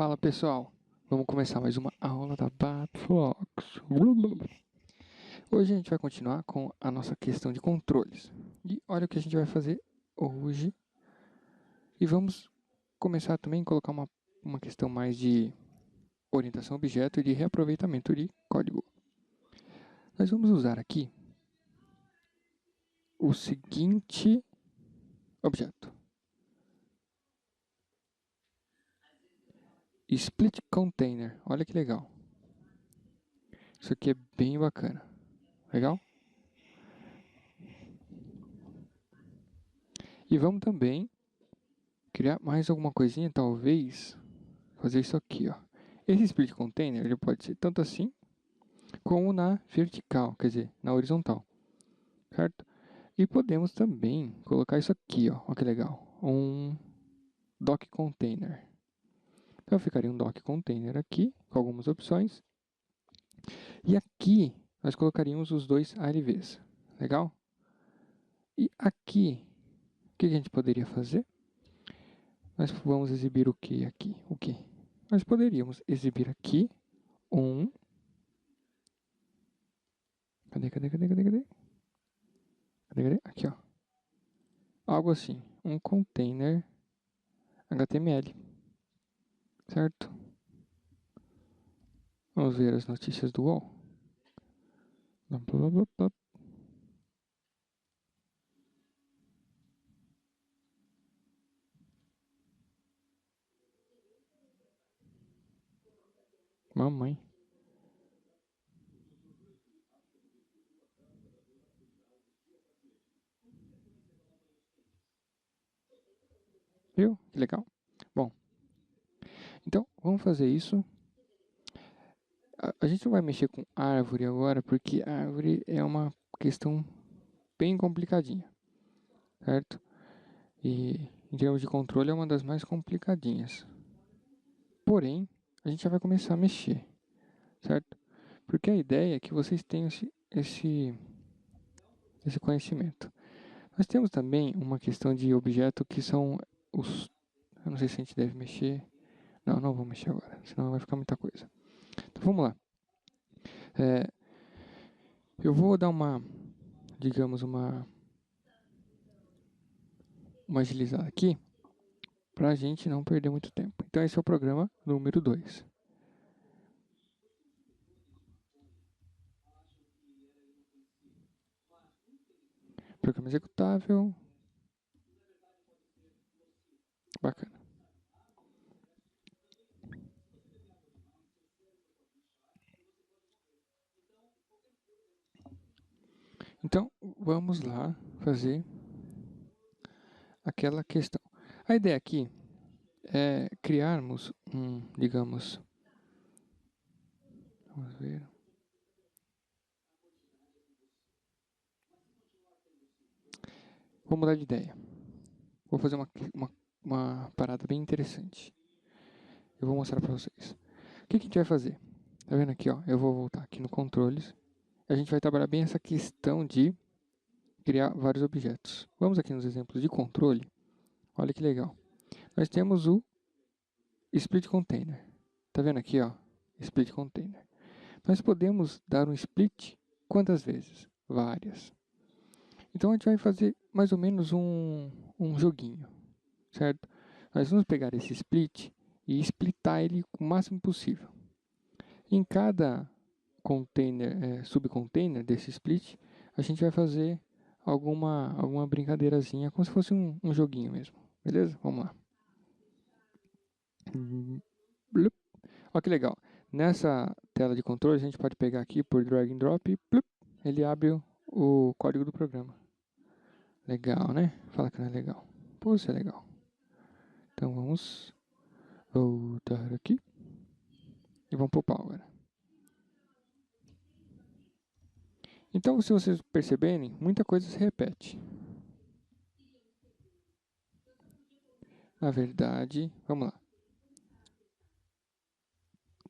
Fala pessoal, vamos começar mais uma aula da Babfox. Hoje a gente vai continuar com a nossa questão de controles. E olha o que a gente vai fazer hoje. E vamos começar também a colocar uma questão mais de orientação a objeto e de reaproveitamento de código. Nós vamos usar aqui o seguinte objeto. Split Container, olha que legal. Isso aqui é bem bacana. Legal? E vamos também criar mais alguma coisinha, talvez fazer isso aqui, ó. Esse split container ele pode ser tanto assim como na vertical, quer dizer, na horizontal, certo? E podemos também colocar isso aqui, ó, olha que legal, um dock container. Então ficaria um dock container aqui com algumas opções. E aqui nós colocaríamos os dois ALVs, legal? E aqui, o que a gente poderia fazer? Nós vamos exibir o que aqui? O que? Nós poderíamos exibir aqui um... Cadê? Aqui, ó. Algo assim, um container HTML, certo? Vamos ver as notícias do UOL. Mamãe. Viu? Que legal. Bom, então vamos fazer isso. A gente não vai mexer com árvore agora, porque árvore é uma questão bem complicadinha, certo? E em termos de controle é uma das mais complicadinhas. Porém, a gente já vai começar a mexer, certo? Porque a ideia é que vocês tenham esse conhecimento. Nós temos também uma questão de objeto que são os... Eu não sei se a gente deve mexer. Não vou mexer agora, senão vai ficar muita coisa. Então vamos lá. Eu vou dar digamos, uma agilizada aqui, para a gente não perder muito tempo. Então esse é o programa número 2. Programa executável. Bacana. Então, vamos lá fazer aquela questão. A ideia aqui é criarmos digamos, vamos ver. Vou mudar de ideia. Vou fazer uma parada bem interessante. Eu vou mostrar para vocês. O que a gente vai fazer? Tá vendo aqui, ó? Eu vou voltar aqui no controles. A gente vai trabalhar bem essa questão de criar vários objetos. Vamos aqui nos exemplos de controle. Olha que legal. Nós temos o split container. Tá vendo aqui, ó? Split container. Nós podemos dar um split quantas vezes? Várias. Então a gente vai fazer mais ou menos um joguinho, certo? Nós vamos pegar esse split e splitar ele o máximo possível. Em cada container, subcontainer desse split, a gente vai fazer alguma brincadeirazinha, como se fosse um joguinho mesmo. Beleza? Vamos lá. Olha que legal. Nessa tela de controle, a gente pode pegar aqui por drag and drop e ele abre o código do programa. Legal, né? Fala que não é legal. Pô, isso é legal. Então vamos voltar aqui e vamos poupar agora. Então, se vocês perceberem, muita coisa se repete. Na verdade, vamos lá.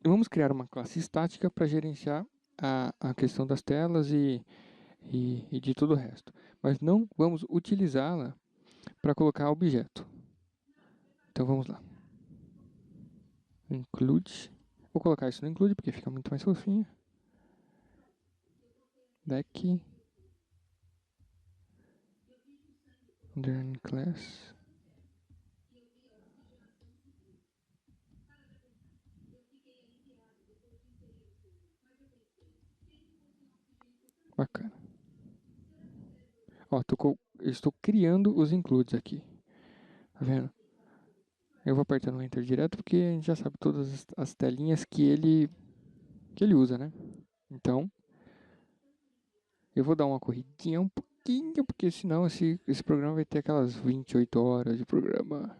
Vamos criar uma classe estática para gerenciar a questão das telas e de todo o resto. Mas não vamos include. Vou colocar isso no include porque fica muito mais fofinho. Deck. Underline class. Bacana. Ó, eu estou criando os includes aqui. Tá vendo? Eu vou apertando o Enter direto porque a gente já sabe todas as telinhas que ele usa, né? Então, eu vou dar uma corridinha um pouquinho, porque senão esse programa vai ter aquelas 28 horas de programa.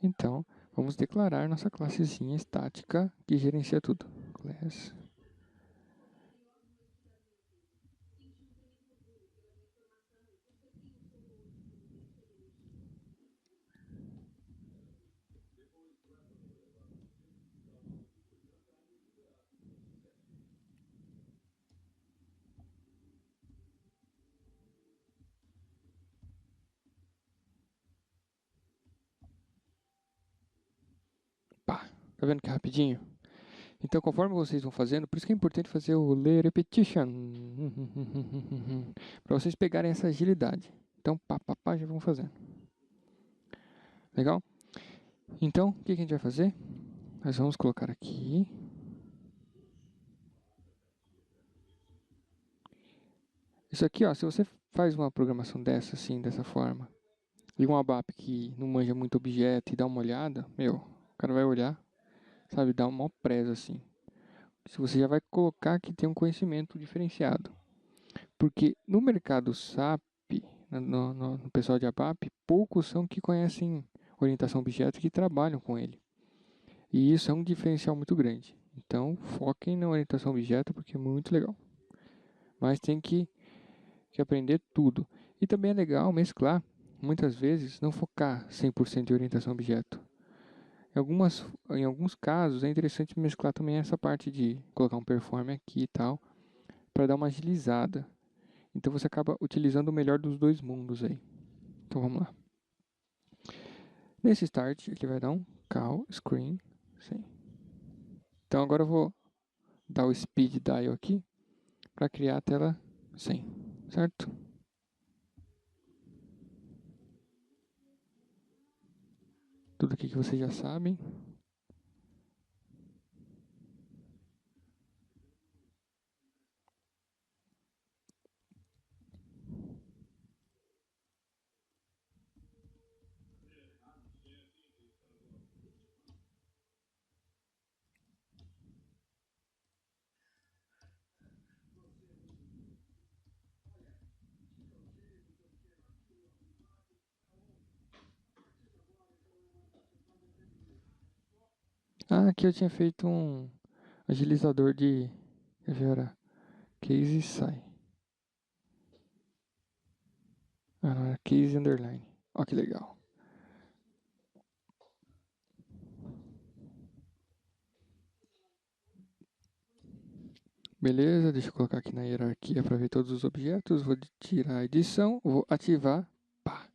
Então, vamos declarar nossa classezinha estática que gerencia tudo. Class. Pá, tá vendo que é rapidinho? Então, conforme vocês vão fazendo, por isso que é importante fazer o repetition, para vocês pegarem essa agilidade. Então, pá, já vão fazendo. Legal? Então, o que a gente vai fazer? Nós vamos colocar aqui. Isso aqui, ó, se você faz uma programação dessa, assim, dessa forma, e um ABAP que não manja muito objeto e dá uma olhada, meu, o cara vai olhar, sabe, dá uma presa, assim. Se você já vai colocar que tem um conhecimento diferenciado. Porque no mercado SAP, no pessoal de ABAP, poucos são que conhecem orientação a objeto e que trabalham com ele. E isso é um diferencial muito grande. Então, foquem na orientação a objeto porque é muito legal. Mas tem que aprender tudo. E também é legal mesclar, muitas vezes, não focar 100% em orientação a objeto. Em alguns casos, é interessante mesclar também essa parte de colocar um perform aqui e tal, para dar uma agilizada. Então você acaba utilizando o melhor dos dois mundos aí. Então vamos lá. Nesse start, ele vai dar um call screen 100. Então agora eu vou dar o speed dial aqui para criar a tela 100, certo? Tudo aqui que vocês já sabem. Ah, aqui eu tinha feito um agilizador de... Quer ver, era case sai. Ah, não, era case underline. Ó que legal. Beleza, deixa eu colocar aqui na hierarquia para ver todos os objetos. Vou tirar a edição, vou ativar. Pá.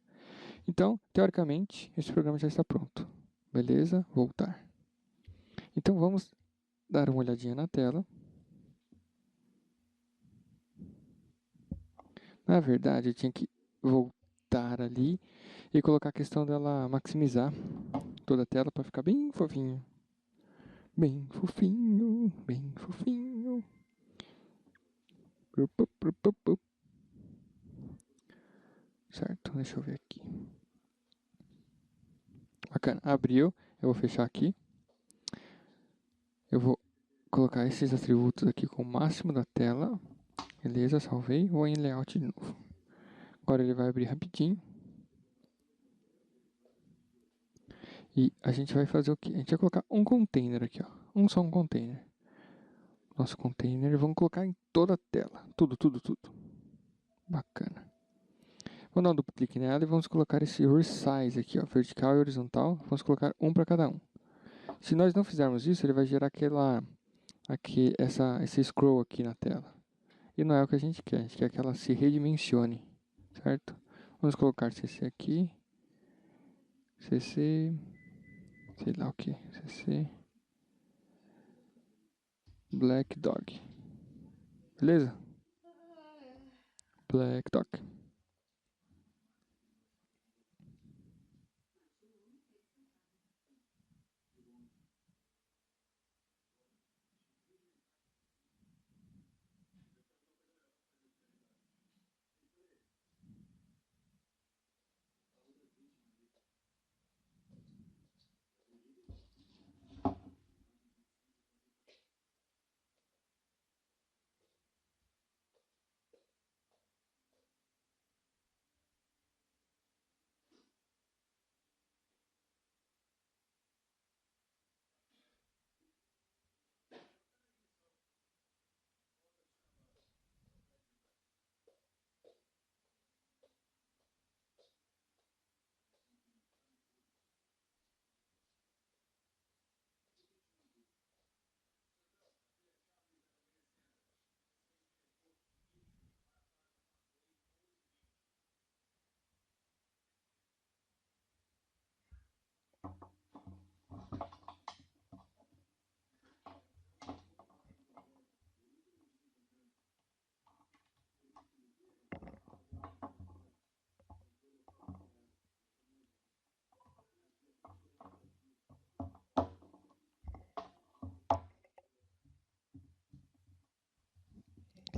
Então, teoricamente, esse programa já está pronto. Beleza? Voltar. Então vamos dar uma olhadinha na tela. Na verdade, eu tinha que voltar ali e colocar a questão dela maximizar toda a tela para ficar bem fofinho. Bem fofinho, bem fofinho. Certo, deixa eu ver aqui. Bacana, abriu. Eu vou fechar aqui. Eu vou colocar esses atributos aqui com o máximo da tela. Beleza, salvei. Vou em layout de novo. Agora ele vai abrir rapidinho. E a gente vai fazer o quê? A gente vai colocar um container aqui, ó. Só um container. Nosso container, vamos colocar em toda a tela. Tudo. Bacana. Vamos dar um duplo clique nela e vamos colocar esse resize aqui, ó. Vertical e horizontal. Vamos colocar um para cada um. Se nós não fizermos isso, ele vai gerar esse scroll aqui na tela. E não é o que a gente quer. A gente quer que ela se redimensione, certo? Vamos colocar CC aqui. CC. sei lá o que, cc black dog, beleza? Black dog.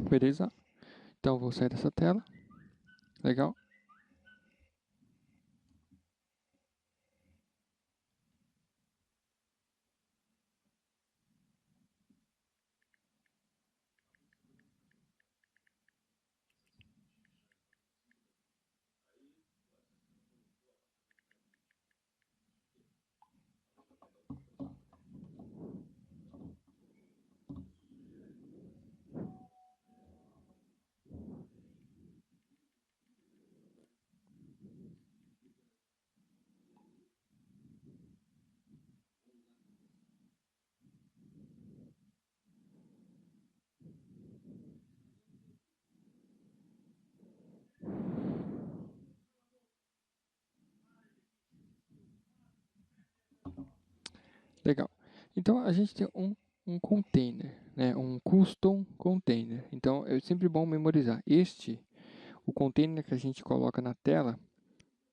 Beleza? Então vou sair dessa tela. Legal? Legal. Então a gente tem um container, né? Um custom container. Então é sempre bom memorizar. O container que a gente coloca na tela,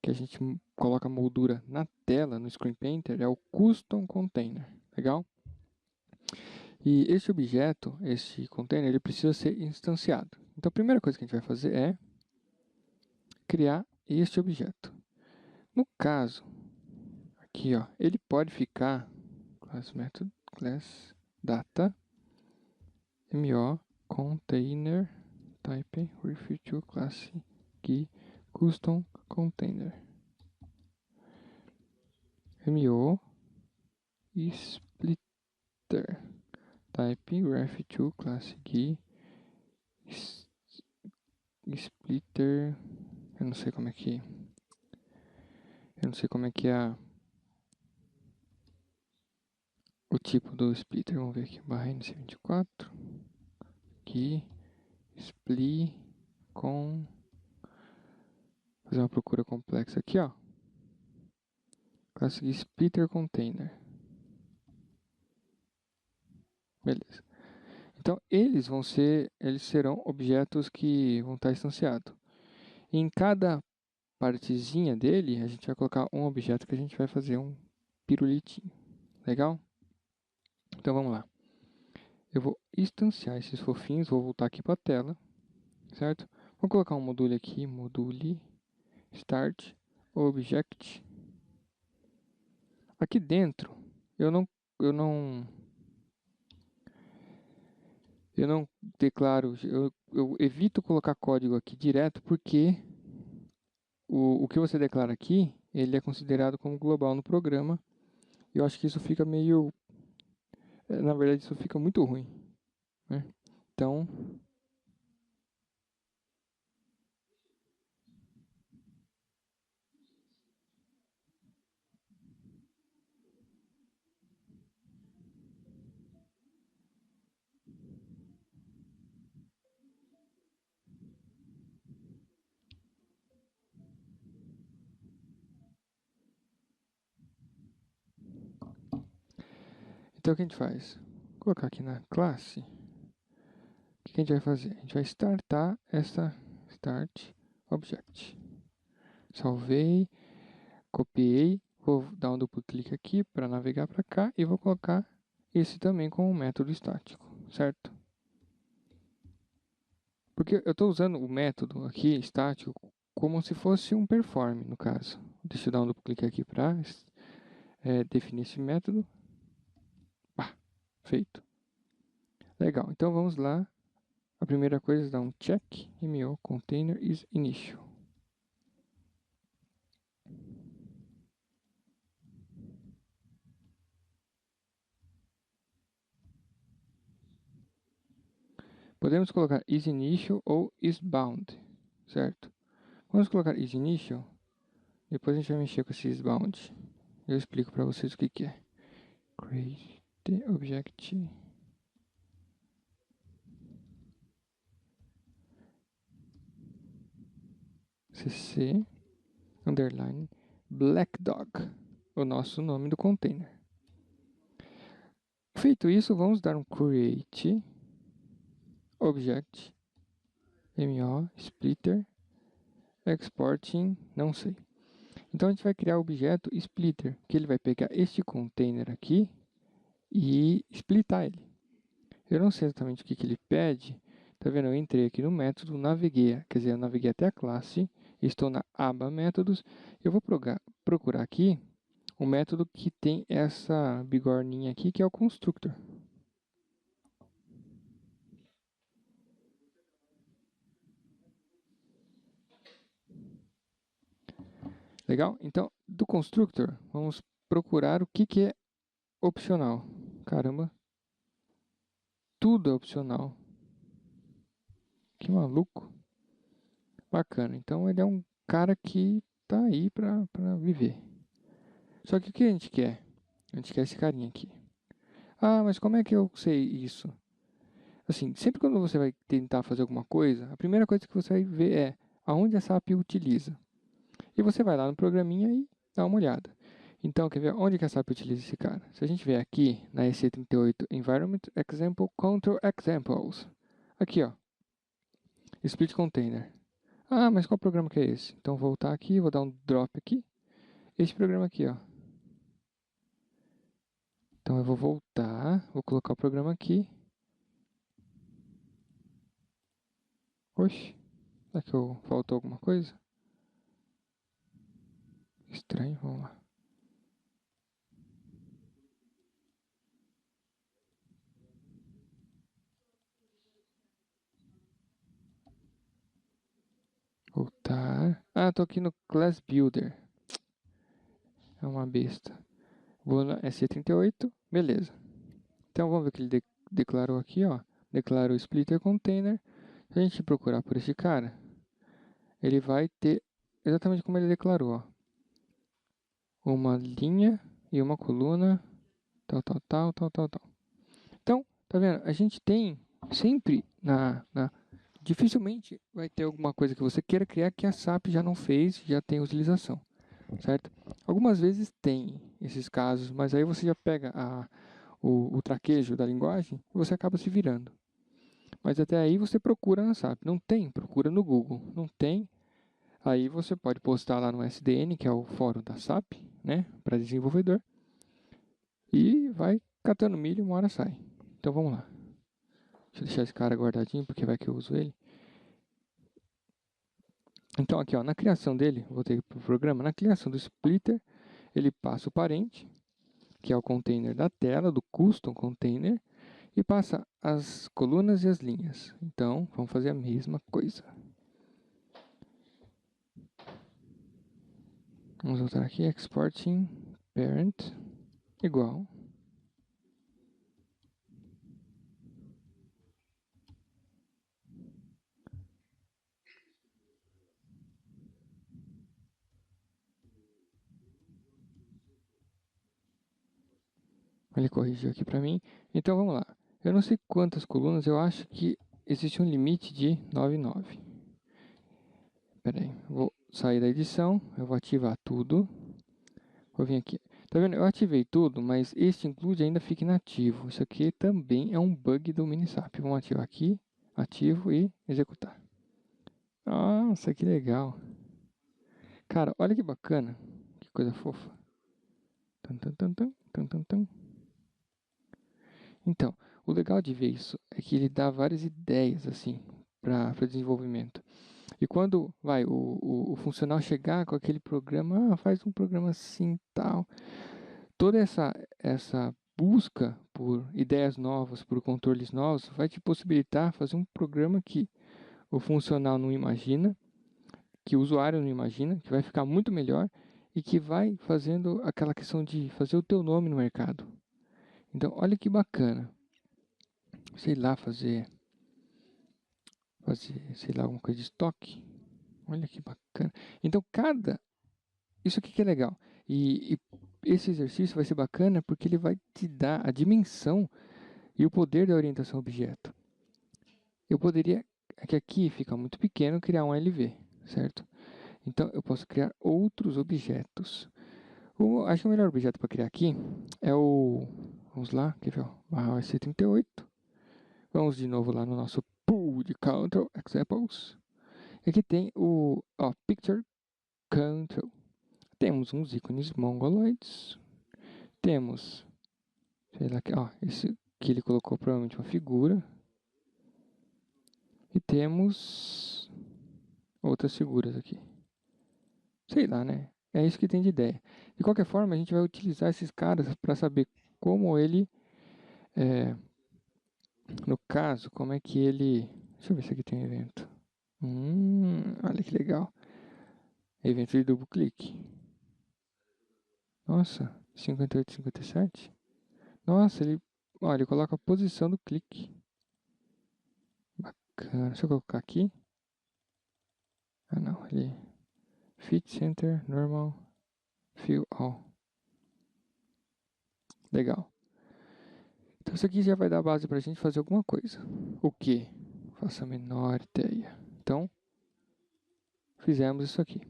que a gente coloca a moldura na tela, no Screen Painter, é o custom container. Legal? E este objeto, este container, ele precisa ser instanciado. Então a primeira coisa que a gente vai fazer é criar este objeto. No caso, aqui ó, ele pode ficar class method, class data, mo, container, type, refer to class key, custom container. mo, splitter, type, ref to class key, splitter, eu não sei como é que, eu não sei como é que é o tipo do splitter. Vamos ver aqui, barra NC24, aqui, split com, fazer uma procura complexa aqui, ó, class key splitter container, beleza. Então eles serão objetos que vão estar instanciados. Em cada partezinha dele, a gente vai colocar um objeto que a gente vai fazer um pirulitinho. Legal? Então vamos lá. Eu vou instanciar esses fofinhos, vou voltar aqui para a tela, certo? Vou colocar um module aqui, module start object. Aqui dentro, eu não eu não eu não declaro, eu evito colocar código aqui direto porque o que você declara aqui, ele é considerado como global no programa. E eu acho que isso fica meio, na verdade isso fica muito ruim, né? Então, Então o que a gente faz? Vou colocar aqui na classe. O que a gente vai fazer? A gente vai startar essa start object. Salvei, copiei, vou dar um duplo clique aqui para navegar para cá e vou colocar esse também como um método estático, certo? Porque eu estou usando o método aqui estático como se fosse um perform, no caso. Deixa eu dar um duplo clique aqui para definir esse método. Feito. Legal, então vamos lá. A primeira coisa é dar um check, mo container is initial. Podemos colocar is initial ou is bound, certo? Vamos colocar is initial, depois a gente vai mexer com esse is bound. Eu explico para vocês o que é. Create the object cc underline black dog, o nosso nome do container. Feito isso, vamos dar um create object mo splitter exporting, não sei. Então a gente vai criar o objeto splitter, que ele vai pegar este container aqui e splitar ele. Eu não sei exatamente o que ele pede. Tá vendo? Eu entrei aqui no método, naveguei, quer dizer, eu naveguei até a classe, estou na aba métodos. Eu vou procurar aqui o método que tem essa bigorninha aqui, que é o constructor. Legal? Então, do constructor, vamos procurar o que é opcional. Caramba, tudo é opcional. Que maluco. Bacana. Então, ele é um cara que tá aí para viver. Só que o que a gente quer? A gente quer esse carinha aqui. Ah, mas como é que eu sei isso? Assim, sempre quando você vai tentar fazer alguma coisa, a primeira coisa que você vai ver é aonde essa API utiliza. E você vai lá no programinha e dá uma olhada. Então, quer ver onde que essa API utiliza esse cara? Se a gente vier aqui na EC38 Environment Example Control Examples, aqui ó, Split Container. Ah, mas qual programa que é esse? Então, vou voltar aqui, vou dar um drop aqui. Esse programa aqui, ó. Então, eu vou voltar, vou colocar o programa aqui. Oxe, será que faltou alguma coisa? Estranho, vamos lá. Voltar. Ah, tô aqui no Class Builder. É uma besta. Vou na SC38, beleza. Então vamos ver o que ele declarou aqui, ó. Declarou splitter container. Se a gente procurar por esse cara, ele vai ter exatamente como ele declarou, ó. Uma linha e uma coluna, tal. Então, tá vendo? A gente tem sempre dificilmente vai ter alguma coisa que você queira criar que a SAP já não fez, já tem utilização, certo? Algumas vezes tem esses casos, mas aí você já pega o traquejo da linguagem e você acaba se virando. Mas até aí você procura na SAP. Não tem, procura no Google. Não tem, aí você pode postar lá no SDN, que é o fórum da SAP, né, para desenvolvedor, e vai catando milho e uma hora sai. Então vamos lá. Deixa eu deixar esse cara guardadinho, porque vai que eu uso ele. Então aqui, ó, na criação dele, voltei para o programa, na criação do splitter, ele passa o parente, que é o container da tela, do custom container, e passa as colunas e as linhas. Então, vamos fazer a mesma coisa. Vamos voltar aqui, exporting parent, igual. Ele corrigiu aqui para mim. Então, vamos lá. Eu não sei quantas colunas, eu acho que existe um limite de 99. Espera aí, vou sair da edição, eu vou ativar tudo. Vou vir aqui. Tá vendo? Eu ativei tudo, mas este include ainda fica inativo. Isso aqui também é um bug do Minisap. Vamos ativar aqui, ativo e executar. Nossa, que legal. Cara, olha que bacana. Que coisa fofa. Tum, tum, tum, tum, tum, tum, tum. Então, o legal de ver isso é que ele dá várias ideias, assim, para desenvolvimento. E quando vai o funcional chegar com aquele programa, faz um programa assim, tal. Toda essa busca por ideias novas, por controles novos, vai te possibilitar fazer um programa que o funcional não imagina, que o usuário não imagina, que vai ficar muito melhor e que vai fazendo aquela questão de fazer o teu nome no mercado. Então, olha que bacana. Sei lá, fazer, sei lá, alguma coisa de estoque. Olha que bacana. Então, isso aqui que é legal. E esse exercício vai ser bacana porque ele vai te dar a dimensão e o poder da orientação a objeto. Eu poderia, que aqui fica muito pequeno, criar um LV, certo? Então, eu posso criar outros objetos. Acho que o melhor objeto para criar aqui é o... Vamos lá, quer ver? Barra OS38. Vamos de novo lá no nosso pool de Control Examples. Aqui tem o Picture Control. Temos uns ícones mongoloides. Temos, sei lá, esse que ele colocou provavelmente uma figura. E temos outras figuras aqui. Sei lá, né? É isso que tem de ideia. De qualquer forma, a gente vai utilizar esses caras para saber como ele, no caso, como é que ele... Deixa eu ver se aqui tem um evento. Olha que legal. Evento de duplo clique. Nossa, 58, 57. Nossa, ele coloca a posição do clique. Bacana. Deixa eu colocar aqui. Ah, não. Ele... Fit Center, Normal, Fill All. Legal. Então isso aqui já vai dar base pra gente fazer alguma coisa. O que? Faço a menor ideia. Então, fizemos isso aqui.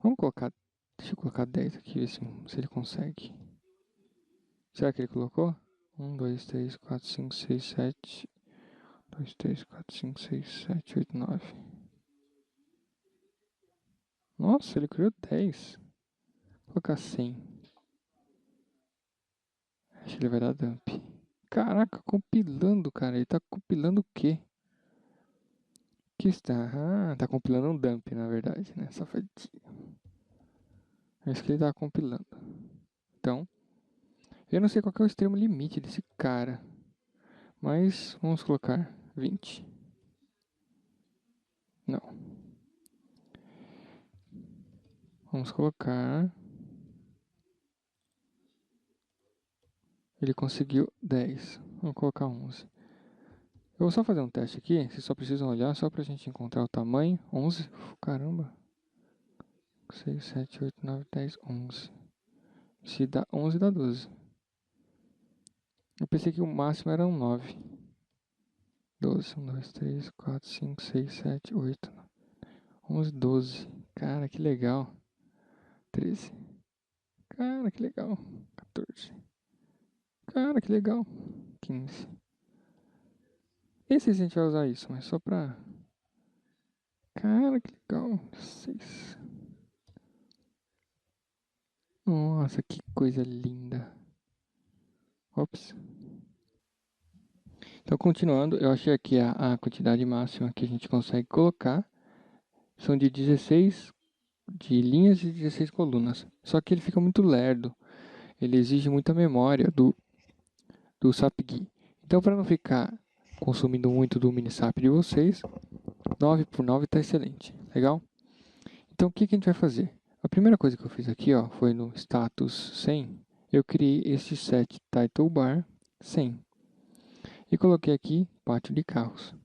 Vamos colocar... Deixa eu colocar 10 aqui, ver se ele consegue. Será que ele colocou? 1, 2, 3, 4, 5, 6, 7... 2, 3, 4, 5, 6, 7, 8, 9. Nossa, ele criou 10. Vou colocar 100. Acho que ele vai dar dump. Caraca, compilando, cara. Ele tá compilando o quê? Que está? Tá compilando um dump, na verdade, né? Safadinho. É isso que ele tá compilando. Então, eu não sei qual que é o extremo limite desse cara. Mas vamos colocar 20. Não. Vamos colocar... Ele conseguiu 10. Vamos colocar 11. Eu vou só fazer um teste aqui. Vocês só precisam olhar só pra gente encontrar o tamanho. 11. Caramba. 6, 7, 8, 9, 10, 11. Se dá 11, dá 12. Eu pensei que o máximo era um 9. 12, 1, 2, 3, 4, 5, 6, 7, 8, 11, 12. Cara, que legal. 13. Cara, que legal. 14. Cara, que legal. 15. Nem sei se a gente vai usar isso, mas só pra... Cara, que legal. 16. Nossa, que coisa linda. Ops. Então, continuando, eu achei aqui a quantidade máxima que a gente consegue colocar. São de 16 de linhas e 16 colunas. Só que ele fica muito lerdo. Ele exige muita memória do SAPGUI. Então, para não ficar consumindo muito do Minisap de vocês, 9 por 9 está excelente. Legal? Então, o que a gente vai fazer? A primeira coisa que eu fiz aqui foi no status 100. Eu criei esse set title bar 100. E coloquei aqui pátio de carros.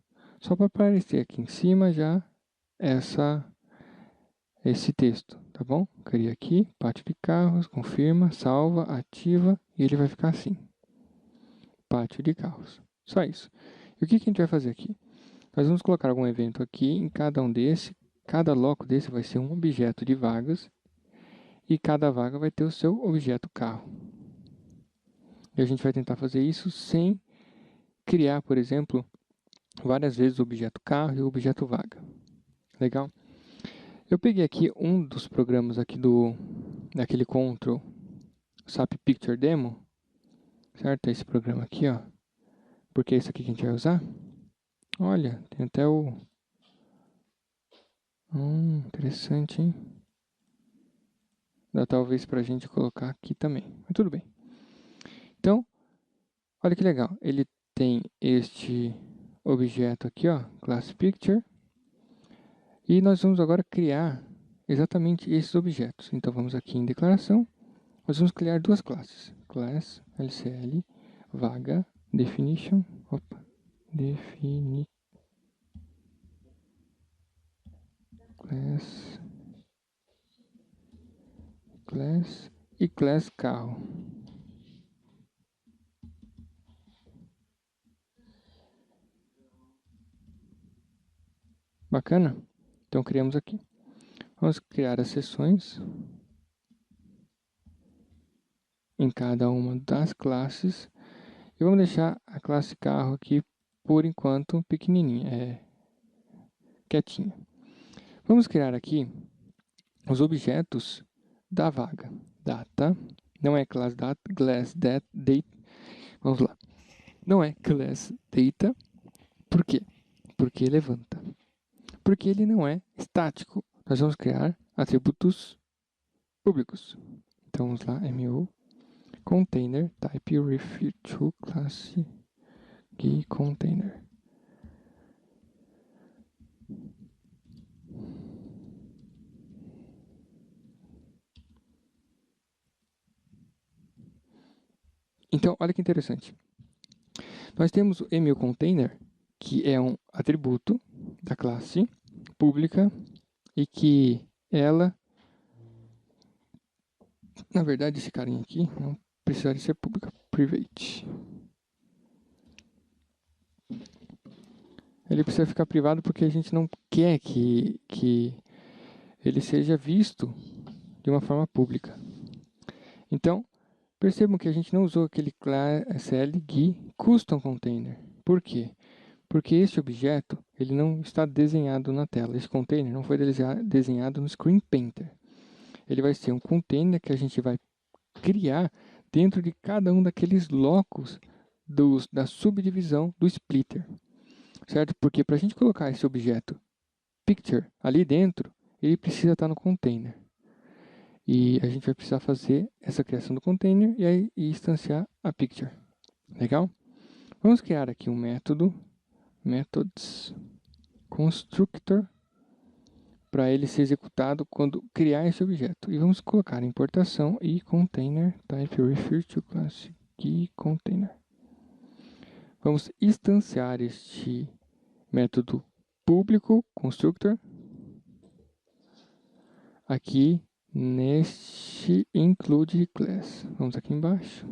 Só para aparecer aqui em cima já esse texto, tá bom? Criei aqui, pátio de carros, confirma, salva, ativa e ele vai ficar assim. Pátio de carros. Só isso. E o que a gente vai fazer aqui? Nós vamos colocar algum evento aqui em cada um desse. Cada bloco desse vai ser um objeto de vagas. e cada vaga vai ter o seu objeto carro. E a gente vai tentar fazer isso sem criar, por exemplo, várias vezes o objeto carro e o objeto vaga. Legal? Eu peguei aqui um dos programas aqui daquele Control SAP Picture Demo, certo? Esse programa aqui, ó. Porque é isso aqui que a gente vai usar. Olha, tem até o... interessante, hein? Dá talvez pra gente colocar aqui também, mas tudo bem. Então, olha que legal. Ele tem este objeto aqui, ó, Class Picture. E nós vamos agora criar exatamente esses objetos. Então, vamos aqui em declaração. Nós vamos criar duas classes. Class LCL vaga definition. Opa, class e class carro. Bacana? Então criamos aqui. Vamos criar as seções em cada uma das classes. E vamos deixar a classe carro aqui, por enquanto, pequenininha, quietinha. Vamos criar aqui os objetos da vaga. Data, não é class data, class date, vamos lá. Não é class data, por quê? Porque levanta. Porque ele não é estático. Nós vamos criar atributos públicos. Então vamos lá, MO container type refer to class container. Então, olha que interessante. Nós temos o MUContainer, que é um atributo da classe pública e que ela, na verdade, esse carinha aqui não precisaria ser pública, private. Ele precisa ficar privado porque a gente não quer que ele seja visto de uma forma pública. Então, percebam que a gente não usou aquele CLG Custom Container. Por quê? Porque este objeto ele não está desenhado na tela. Esse container não foi desenhado no Screen Painter. Ele vai ser um container que a gente vai criar dentro de cada um daqueles blocos da subdivisão do splitter. Certo? Porque para a gente colocar esse objeto picture ali dentro, ele precisa estar no container. E a gente vai precisar fazer essa criação do container e aí instanciar a picture. Legal? Vamos criar aqui um método, methods constructor, para ele ser executado quando criar esse objeto. E vamos colocar importação e container type refer to class key container. Vamos instanciar este método público constructor aqui neste include class. Vamos aqui embaixo.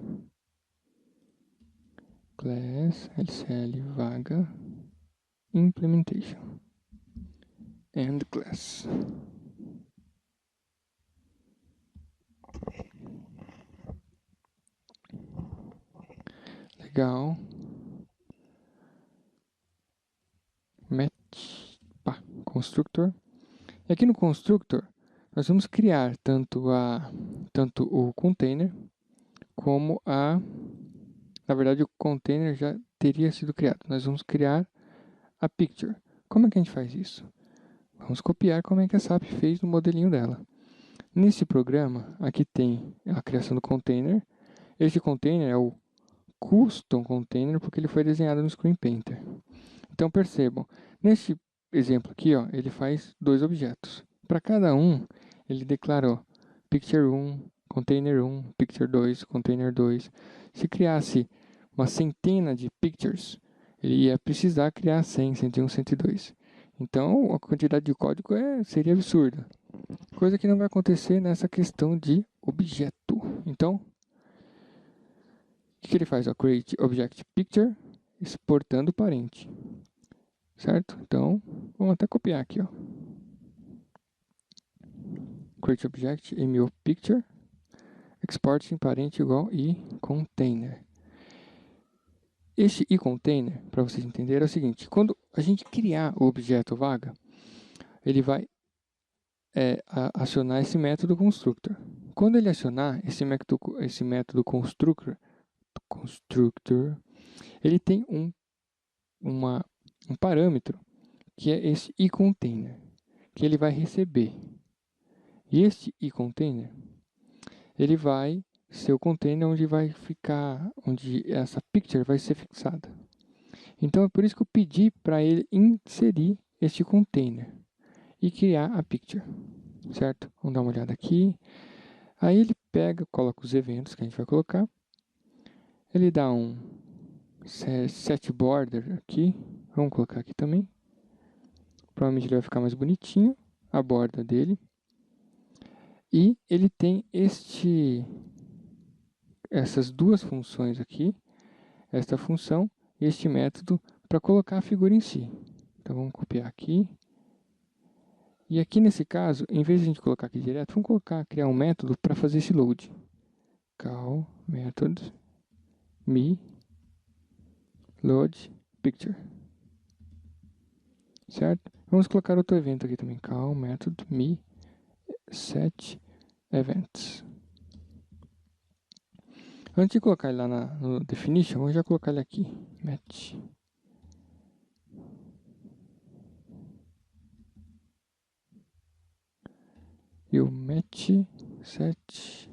Class LCL vaga implementation and class. Legal. Match constructor. E aqui no constructor nós vamos criar tanto o container como na verdade o container já teria sido criado. Nós vamos criar a picture. Como é que a gente faz isso? Vamos copiar como é que a SAP fez no modelinho dela. Nesse programa, aqui tem a criação do container. Este container é o custom container porque ele foi desenhado no Screen Painter. Então percebam, neste exemplo aqui, ó, ele faz dois objetos. Para cada um, ele declarou picture 1, container 1, picture 2, container 2. Se criasse uma centena de pictures, ele ia precisar criar 100, 101, 102. Então, a quantidade de código seria absurda. Coisa que não vai acontecer nessa questão de objeto. Então, o que ele faz? Ó, create object picture, exportando o parente. Certo? Então, vamos até copiar aqui, ó. create object, picture, export em parente igual e container. Este e-container, para vocês entenderem, é o seguinte: quando a gente criar o objeto vaga, ele vai acionar esse método constructor. Quando ele acionar esse método constructor, ele tem um parâmetro que é esse e-container, que ele vai receber. E este e-container, ele vai ser o container onde vai ficar, onde essa picture vai ser fixada. Então é por isso que eu pedi para ele inserir este container e criar a picture, certo? Vamos dar uma olhada aqui. Aí ele pega, coloca os eventos que a gente vai colocar. Ele dá um set border aqui. Vamos colocar aqui também. Provavelmente ele vai ficar mais bonitinho, a borda dele. E ele tem essas duas funções aqui, esta função e este método para colocar a figura em si. Então vamos copiar aqui. E aqui nesse caso, em vez de a gente colocar aqui direto, vamos criar um método para fazer esse load. Call method me load picture. Certo? Vamos colocar outro evento aqui também. Call method me set events. Antes de colocar ele lá no definition, vamos já colocar ele aqui. Match. E o match set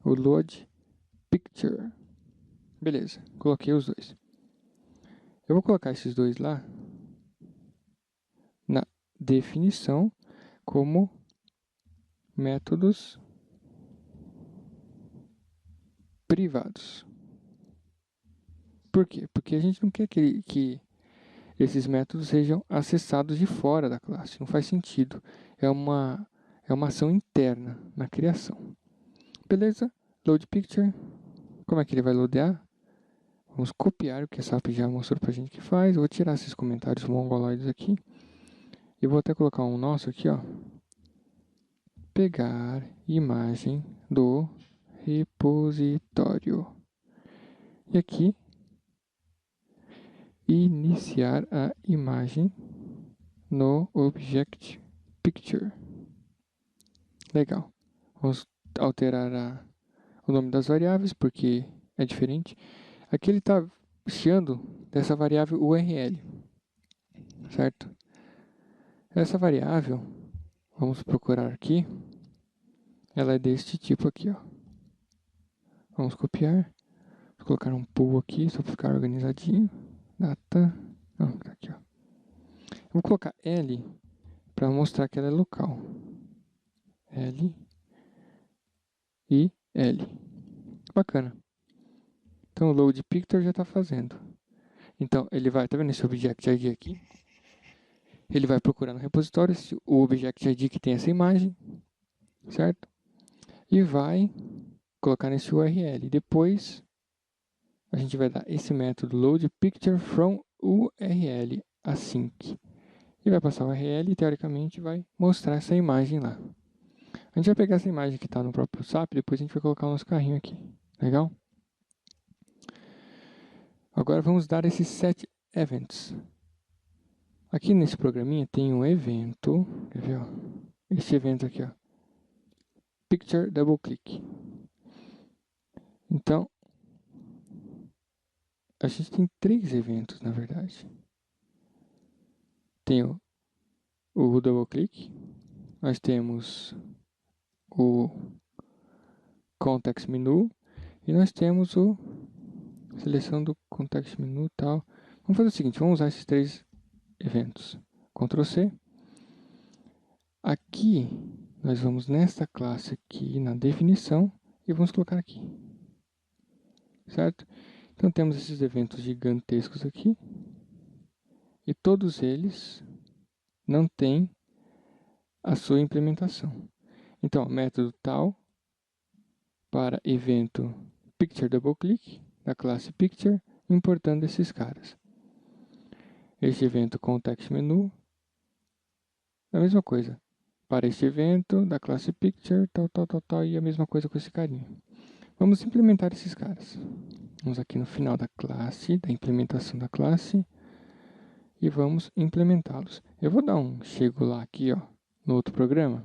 o load picture. Beleza, coloquei os dois. Eu vou colocar esses dois lá na definição como métodos privados. Por quê? Porque a gente não quer que esses métodos sejam acessados de fora da classe. Não faz sentido. É uma ação interna na criação. Beleza? Load picture. Como é que ele vai loadear? Vamos copiar o que a SAP já mostrou pra gente que faz. Eu vou tirar esses comentários mongoloides aqui. E vou até colocar um nosso aqui, ó. Pegar imagem do repositório. E aqui, iniciar a imagem no Object Picture. Legal. Vamos alterar o nome das variáveis, porque é diferente. Aqui ele está chiando dessa variável URL, certo? Essa variável, vamos procurar aqui, ela é deste tipo aqui, ó. Vamos copiar, vou colocar um pool aqui, só para ficar organizadinho. Data, não, tá aqui, ó. Eu vou colocar L para mostrar que ela é local. L e L. Bacana. Então o load picture já está fazendo. Então ele vai, tá vendo esse object ID aqui? Ele vai procurar no repositório o object ID que tem essa imagem, certo? E vai colocar nesse URL. Depois a gente vai dar esse método load picture from URL async. E vai passar o URL e teoricamente vai mostrar essa imagem lá. A gente vai pegar essa imagem que está no próprio SAP, depois a gente vai colocar o nosso carrinho aqui. Legal? Agora vamos dar esses set events. Aqui nesse programinha tem um evento, quer ver, ó? Este evento aqui, ó. Picture double click. Então, a gente tem 3 eventos, na verdade. Tem o double click, nós temos o context menu e nós temos o seleção do context menu e tal. Vamos fazer o seguinte, vamos usar esses 3 eventos. Ctrl C. Aqui, nós vamos nesta classe aqui na definição e vamos colocar aqui. Certo? Então temos esses eventos gigantescos aqui. E todos eles não têm a sua implementação. Então, método tal para evento picture double click da classe picture, importando esses caras. Este evento context menu, a mesma coisa. para este evento, da classe Picture, tal, e a mesma coisa com esse carinha. Vamos implementar esses caras. Vamos aqui no final da classe, da implementação da classe, e vamos implementá-los. Eu vou dar um chego lá aqui, ó, no outro programa,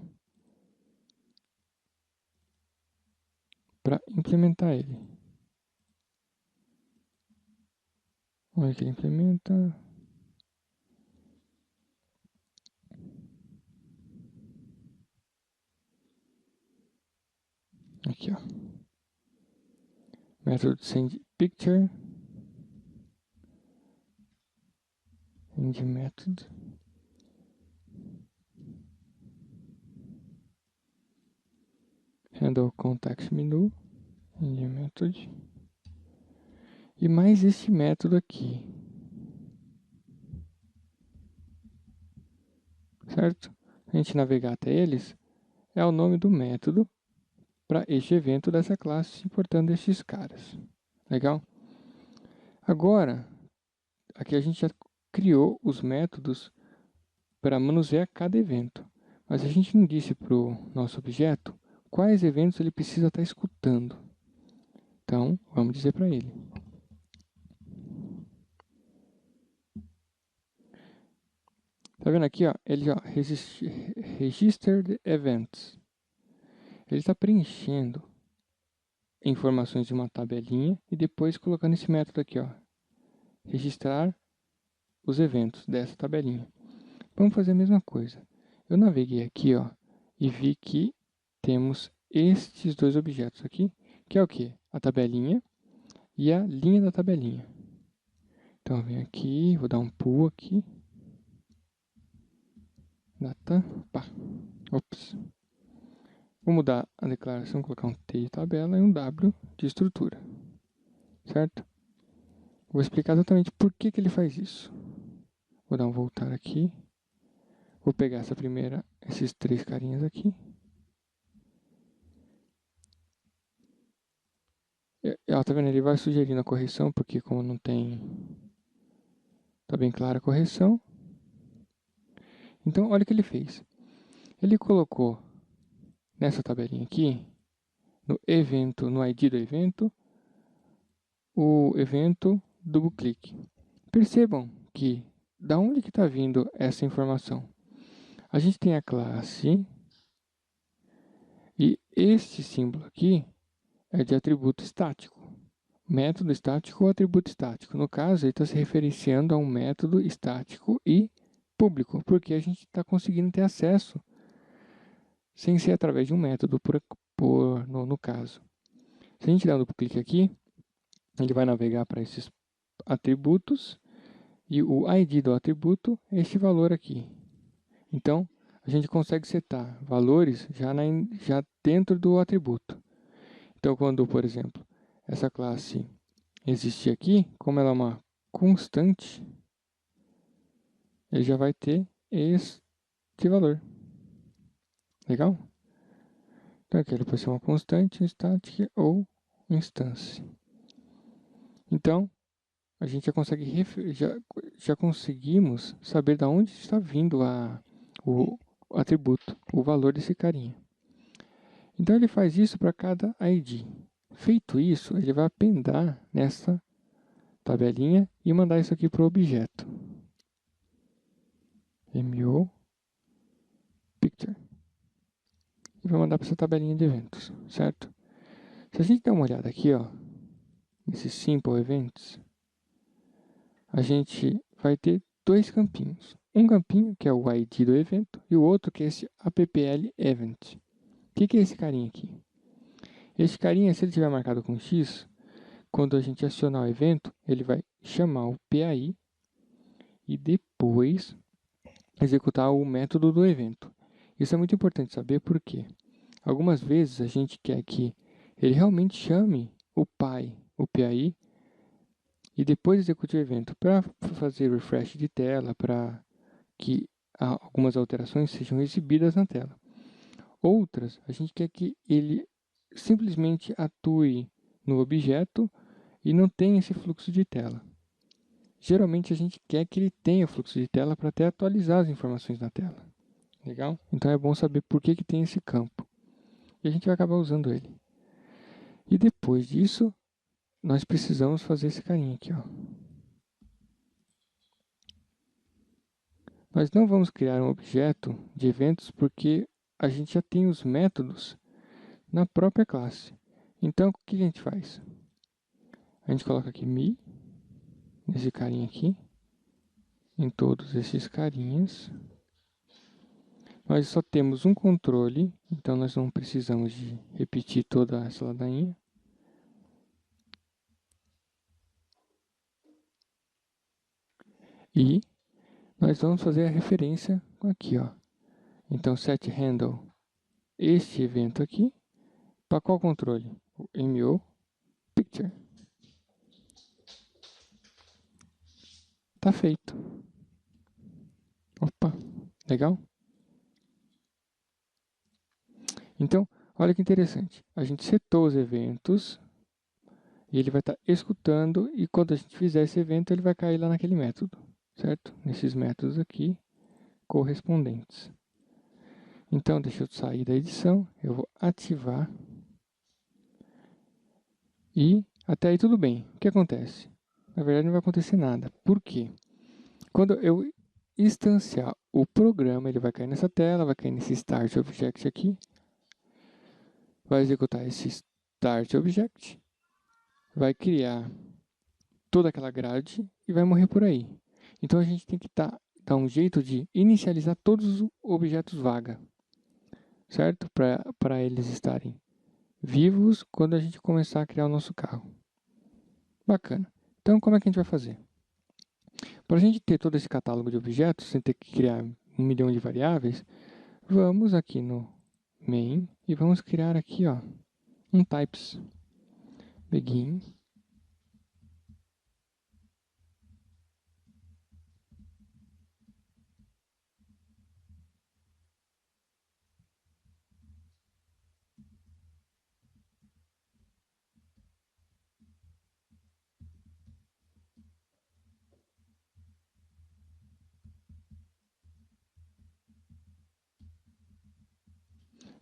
para implementar ele. Vamos ver que ele implementa. Aqui, ó. Método sendPicture. End method. Handle context menu. End method. E mais este método aqui. Certo? A gente navegar até eles, é o nome do método para este evento dessa classe, importando estes caras. Legal? Agora, aqui a gente já criou os métodos para manusear cada evento. Mas a gente não disse para o nosso objeto quais eventos ele precisa estar escutando. Então, vamos dizer para ele. Tá vendo aqui, ó? Ele já registered events. Ele está preenchendo informações de uma tabelinha e depois colocando esse método aqui, ó. Registrar os eventos dessa tabelinha. Vamos fazer a mesma coisa. Eu naveguei aqui, ó, e vi que temos estes dois objetos aqui, que é o que? A tabelinha e a linha da tabelinha. Então, eu venho aqui, vou dar um pull aqui. Data, pá, ops. Vou mudar a declaração, colocar um T de tabela e um W de estrutura, certo? Vou explicar exatamente por que ele faz isso. Vou dar um voltar aqui. Vou pegar esses três carinhas aqui. Tá vendo? Ele vai sugerindo a correção, porque como não tem... Tá bem clara a correção. Então, olha o que ele fez. Ele colocou nessa tabelinha aqui, no evento, no ID do evento, o evento double click. Percebam que, da onde que está vindo essa informação? A gente tem a classe, e este símbolo aqui é de atributo estático. Método estático ou atributo estático. No caso, ele está se referenciando a um método estático e público, porque a gente está conseguindo ter acesso sem ser através de um método, no caso. Se a gente der um duplo clique aqui, ele vai navegar para esses atributos e o ID do atributo é este valor aqui. Então, a gente consegue setar valores já dentro do atributo. Então, quando, por exemplo, essa classe existir aqui, como ela é uma constante, ele já vai ter este valor. Legal? Então, aqui ele pode ser uma constante, static ou instância. Então, a gente já conseguimos saber de onde está vindo o atributo, o valor desse carinha. Então, ele faz isso para cada ID. Feito isso, ele vai appendar nessa tabelinha e mandar isso aqui para o objeto. MO Picture. E vai mandar para essa tabelinha de eventos, certo? Se a gente der uma olhada aqui, ó, nesses Simple Events, a gente vai ter dois campinhos. Um campinho, que é o ID do evento, e o outro, que é esse APPL Event. O que é esse carinha aqui? Esse carinha, se ele tiver marcado com X, quando a gente acionar o evento, ele vai chamar o PAI e depois executar o método do evento. Isso é muito importante saber porque algumas vezes a gente quer que ele realmente chame o PAI, e depois execute o evento para fazer refresh de tela, para que algumas alterações sejam exibidas na tela. Outras, a gente quer que ele simplesmente atue no objeto e não tenha esse fluxo de tela. Geralmente a gente quer que ele tenha fluxo de tela para até atualizar as informações na tela. Legal? Então é bom saber por que tem esse campo. E a gente vai acabar usando ele. E depois disso, nós precisamos fazer esse carinha aqui, ó. Nós não vamos criar um objeto de eventos porque a gente já tem os métodos na própria classe. Então, o que a gente faz? A gente coloca aqui me, nesse carinha aqui, em todos esses carinhas. Nós só temos um controle, então nós não precisamos de repetir toda essa ladainha. E nós vamos fazer a referência aqui, ó. Então, set handle este evento aqui, para qual controle? O MO picture. Tá feito. Opa, legal? Então, olha que interessante. A gente setou os eventos e ele vai estar escutando e quando a gente fizer esse evento, ele vai cair lá naquele método, certo? Nesses métodos aqui correspondentes. Então, deixa eu sair da edição, eu vou ativar e até aí tudo bem. O que acontece? Na verdade, não vai acontecer nada. Por quê? Quando eu instanciar o programa, ele vai cair nessa tela, vai cair nesse Start Object aqui, vai executar esse Start Object, vai criar toda aquela grade e vai morrer por aí. Então a gente tem que dar um jeito de inicializar todos os objetos vaga, certo? Para eles estarem vivos quando a gente começar a criar o nosso carro. Bacana. Então como é que a gente vai fazer? Para a gente ter todo esse catálogo de objetos, sem ter que criar 1 milhão de variáveis, vamos aqui no main e vamos criar aqui, ó, um types begin.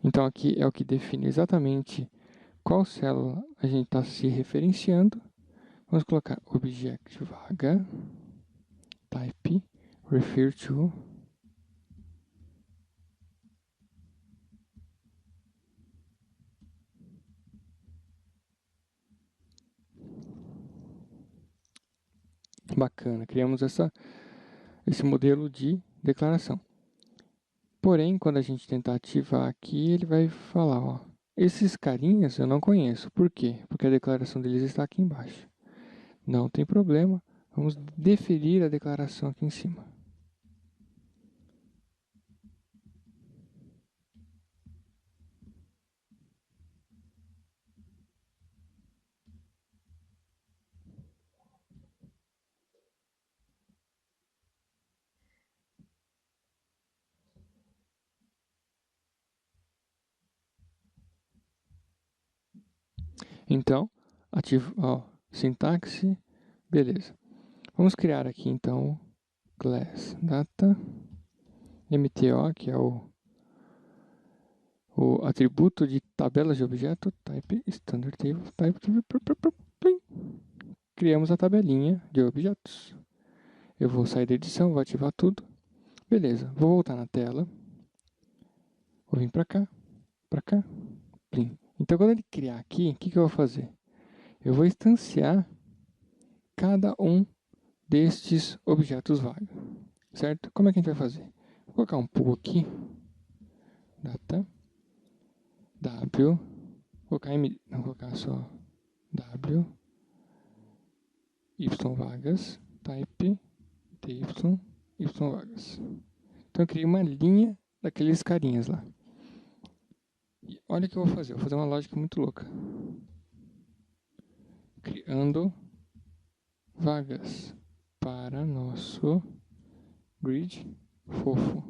Então aqui é o que define exatamente qual célula a gente está se referenciando. Vamos colocar object vaga, type, refer to. Bacana, criamos esse modelo de declaração. Porém, quando a gente tentar ativar aqui, ele vai falar, ó, esses carinhas eu não conheço. Por quê? Porque a declaração deles está aqui embaixo. Não tem problema, vamos deferir a declaração aqui em cima. Então, ativo, ó, sintaxe, beleza. Vamos criar aqui então class data mto, que é o atributo de tabelas de objeto, type standard table, type, criamos a tabelinha de objetos. Eu vou sair da edição, vou ativar tudo. Beleza, vou voltar na tela. Vou vir para cá, plim. Então, quando ele criar aqui, o que eu vou fazer? Eu vou instanciar cada um destes objetos vagos, certo? Como é que a gente vai fazer? Vou colocar um pool aqui, data, w, vou colocar só w, y vagas, type, ty, y vagas. Então eu criei uma linha daqueles carinhas lá. E olha o que eu vou fazer, eu vou fazer uma lógica muito louca. Criando vagas para nosso grid fofo.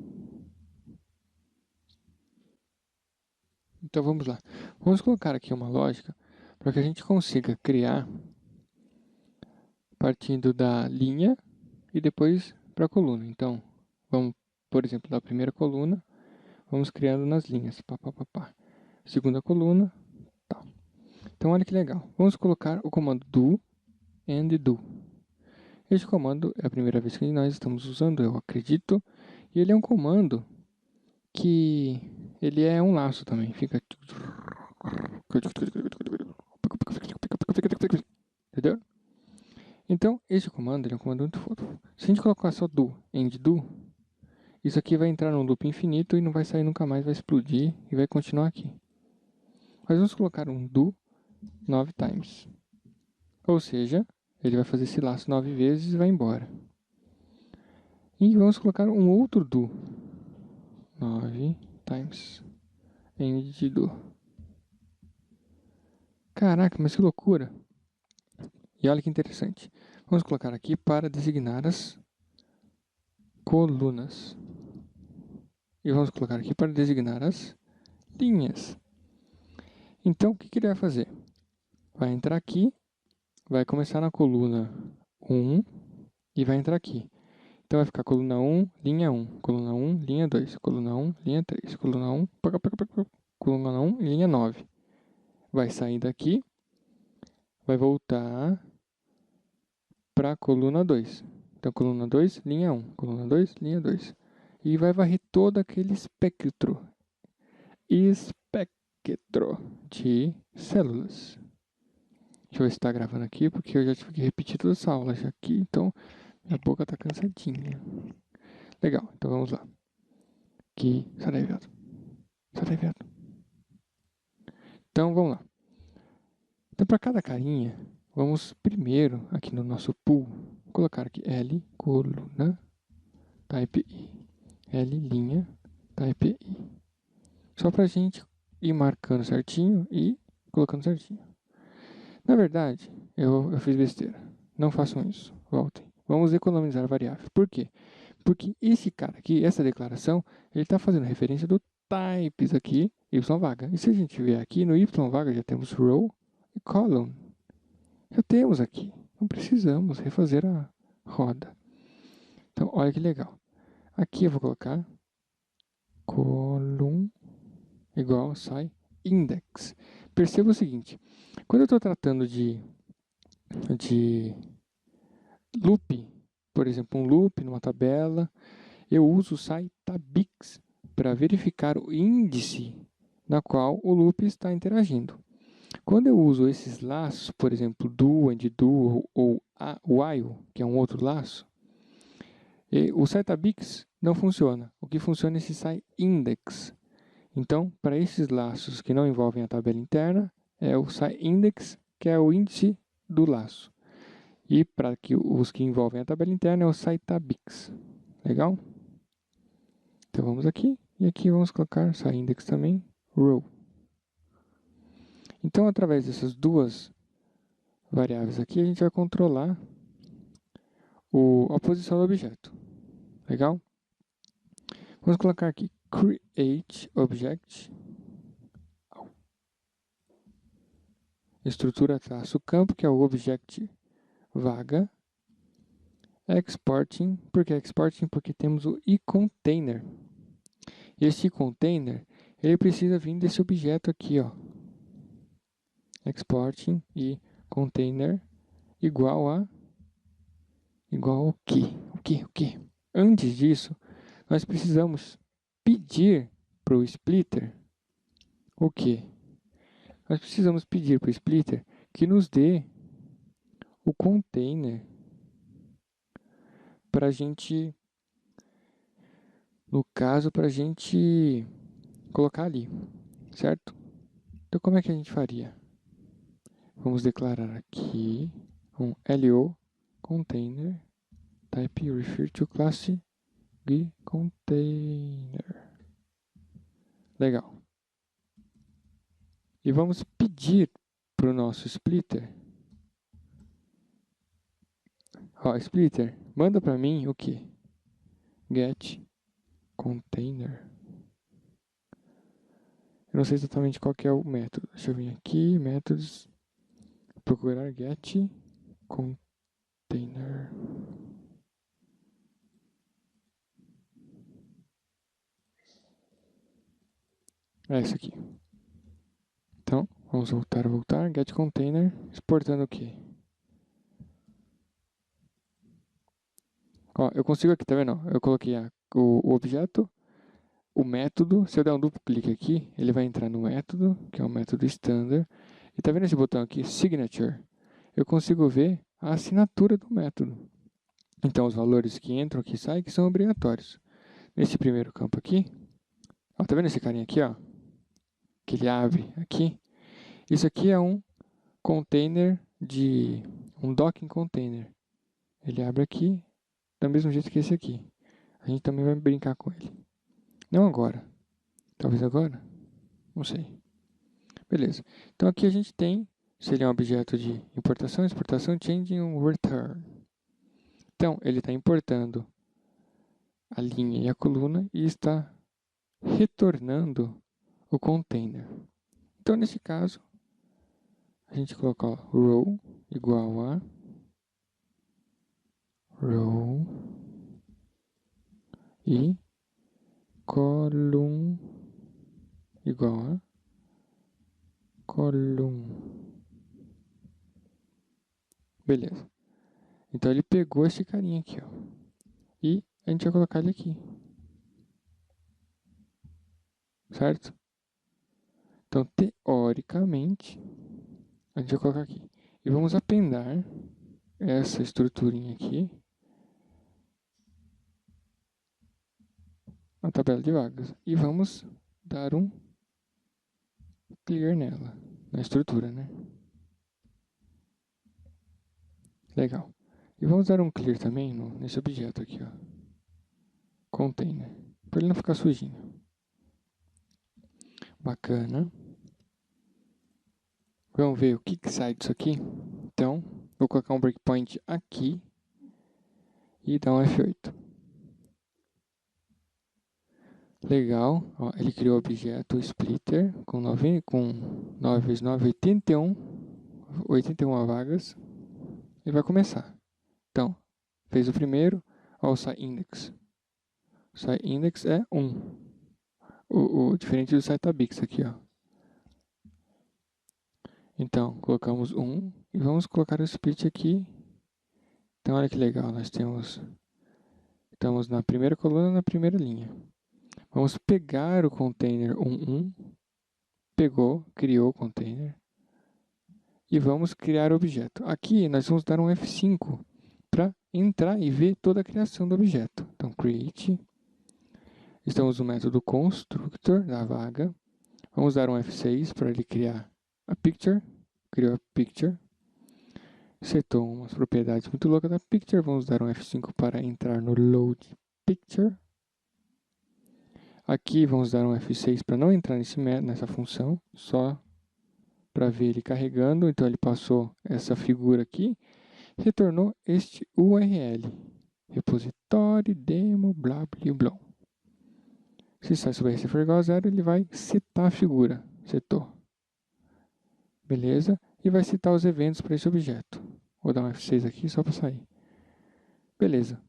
Então vamos lá. Vamos colocar aqui uma lógica para que a gente consiga criar partindo da linha e depois para a coluna. Então, vamos, por exemplo, da primeira coluna, vamos criando nas linhas. Pá, pá, pá, pá. Segunda coluna. Tá. Então, olha que legal. Vamos colocar o comando do and do. Este comando é a primeira vez que nós estamos usando, eu acredito. E ele é um comando que ele é um laço também. Fica... Entendeu? Então, esse comando ele é um comando muito fofo. Se a gente colocar só do and do, isso aqui vai entrar num loop infinito e não vai sair nunca mais, vai explodir e vai continuar aqui. Mas vamos colocar um do 9 times. Ou seja, ele vai fazer esse laço 9 vezes e vai embora. E vamos colocar um outro do 9 times end do. Caraca, mas que loucura! E olha que interessante. Vamos colocar aqui para designar as colunas. E vamos colocar aqui para designar as linhas. Então, o que ele vai fazer? Vai entrar aqui, vai começar na coluna 1 e vai entrar aqui. Então, vai ficar coluna 1, linha 1, coluna 1, linha 2, coluna 1, linha 3, coluna 1, coluna 1, linha 9. Vai sair daqui, vai voltar para a coluna 2. Então, coluna 2, linha 1, coluna 2, linha 2. E vai varrer todo aquele espectro de células. Deixa eu ver se está gravando aqui, porque eu já tive que repetir toda essa aula já aqui, então minha boca está cansadinha. Legal, então vamos lá. Aqui, sai daí, viado. Sai daí, viado. Então, vamos lá. Então, para cada carinha, vamos primeiro, aqui no nosso pool, colocar aqui L, coluna, type I. L, linha, type I. Só para a gente ir marcando certinho e colocando certinho. Na verdade, eu fiz besteira. Não façam isso. Voltem. Vamos economizar a variável. Por quê? Porque esse cara aqui, essa declaração, ele está fazendo referência do types aqui, y vaga. E se a gente vier aqui no y vaga, já temos row e column. Já temos aqui. Não precisamos refazer a roda. Então, olha que legal. Aqui eu vou colocar column igual sai index. Perceba o seguinte. Quando eu estou tratando de loop, por exemplo, um loop numa tabela, eu uso o SciTabix para verificar o índice na qual o loop está interagindo. Quando eu uso esses laços, por exemplo, do, and do ou while, que é um outro laço, o SciTabix não funciona. O que funciona é esse SciIndex. Então, para esses laços que não envolvem a tabela interna, é o SciIndex, que é o índice do laço. E para os que envolvem a tabela interna é o SciTabix. Legal? Então vamos aqui, e aqui vamos colocar SciIndex também, row. Então, através dessas duas variáveis aqui, a gente vai controlar a posição do objeto. Legal? Vamos colocar aqui create object, estrutura traço campo, que é o object vaga, exporting, por que exporting? Porque temos o iContainer. Esse container, ele precisa vir desse objeto aqui, ó. Exporting e container igual ao quê? O quê? Antes disso, nós precisamos pedir para o splitter o quê? Nós precisamos pedir para o splitter que nos dê o container para a gente, no caso, para a gente colocar ali, certo? Então, como é que a gente faria? Vamos declarar aqui um LO container type refer to class container. Legal. E vamos pedir para o nosso splitter. Ó, splitter, manda para mim o que? Get container. Eu não sei exatamente qual que é o método. Deixa eu vir aqui, métodos, procurar get container. é essa aqui. Então, vamos voltar, get container, exportando o quê? Ó, eu consigo aqui, tá vendo? Eu coloquei o objeto, o método. Se eu der um duplo clique aqui, ele vai entrar no método, que é o método standard. E tá vendo esse botão aqui, signature? Eu consigo ver a assinatura do método. Então, os valores que entram aqui e saem que são obrigatórios. Nesse primeiro campo aqui, ó, tá vendo esse carinha aqui, ó? Que ele abre aqui. Isso aqui é um container um docking container. Ele abre aqui, do mesmo jeito que esse aqui. A gente também vai brincar com ele. Não agora. Talvez agora? Não sei. Beleza. Então aqui a gente tem, se ele é um objeto de importação, exportação, changing um return. Então, ele está importando a linha e a coluna e está retornando o container. Então, nesse caso, a gente coloca ó, row igual a row e column igual a column. Beleza. Então ele pegou esse carinha aqui, ó. E a gente vai colocar ele aqui. Certo? Então, teoricamente, a gente vai colocar aqui. E vamos apendar essa estruturinha aqui na tabela de vagas. E vamos dar um clear nela, na estrutura, né? Legal. E vamos dar um clear também nesse objeto aqui, ó. Container. Para ele não ficar sujinho. Bacana. Vamos ver o que sai disso aqui. Então, vou colocar um breakpoint aqui e dar um F8. Legal, ó, ele criou o objeto splitter com 9 vezes 9, 81 vagas e vai começar. Então, fez o primeiro, ó, o SciIndex. O SciIndex é 1. O diferente do SciTabix aqui, ó. Então, colocamos 1 e vamos colocar o split aqui. Então, olha que legal, nós estamos na primeira coluna, na primeira linha. Vamos pegar o container 11, pegou, criou o container, e vamos criar o objeto. Aqui nós vamos dar um F5 para entrar e ver toda a criação do objeto. Então, create, estamos no método constructor da vaga, vamos dar um F6 para ele criar a picture, criou a picture, setou umas propriedades muito loucas da picture, vamos dar um F5 para entrar no load picture. Aqui vamos dar um F6 para não entrar nessa função, só para ver ele carregando. Então ele passou essa figura aqui, retornou este URL, repositório demo blá blá blá. Se sai sobre esse for igual a 0, ele vai setar a figura, setou. Beleza? E vai citar os eventos para esse objeto. Vou dar um F6 aqui só para sair. Beleza.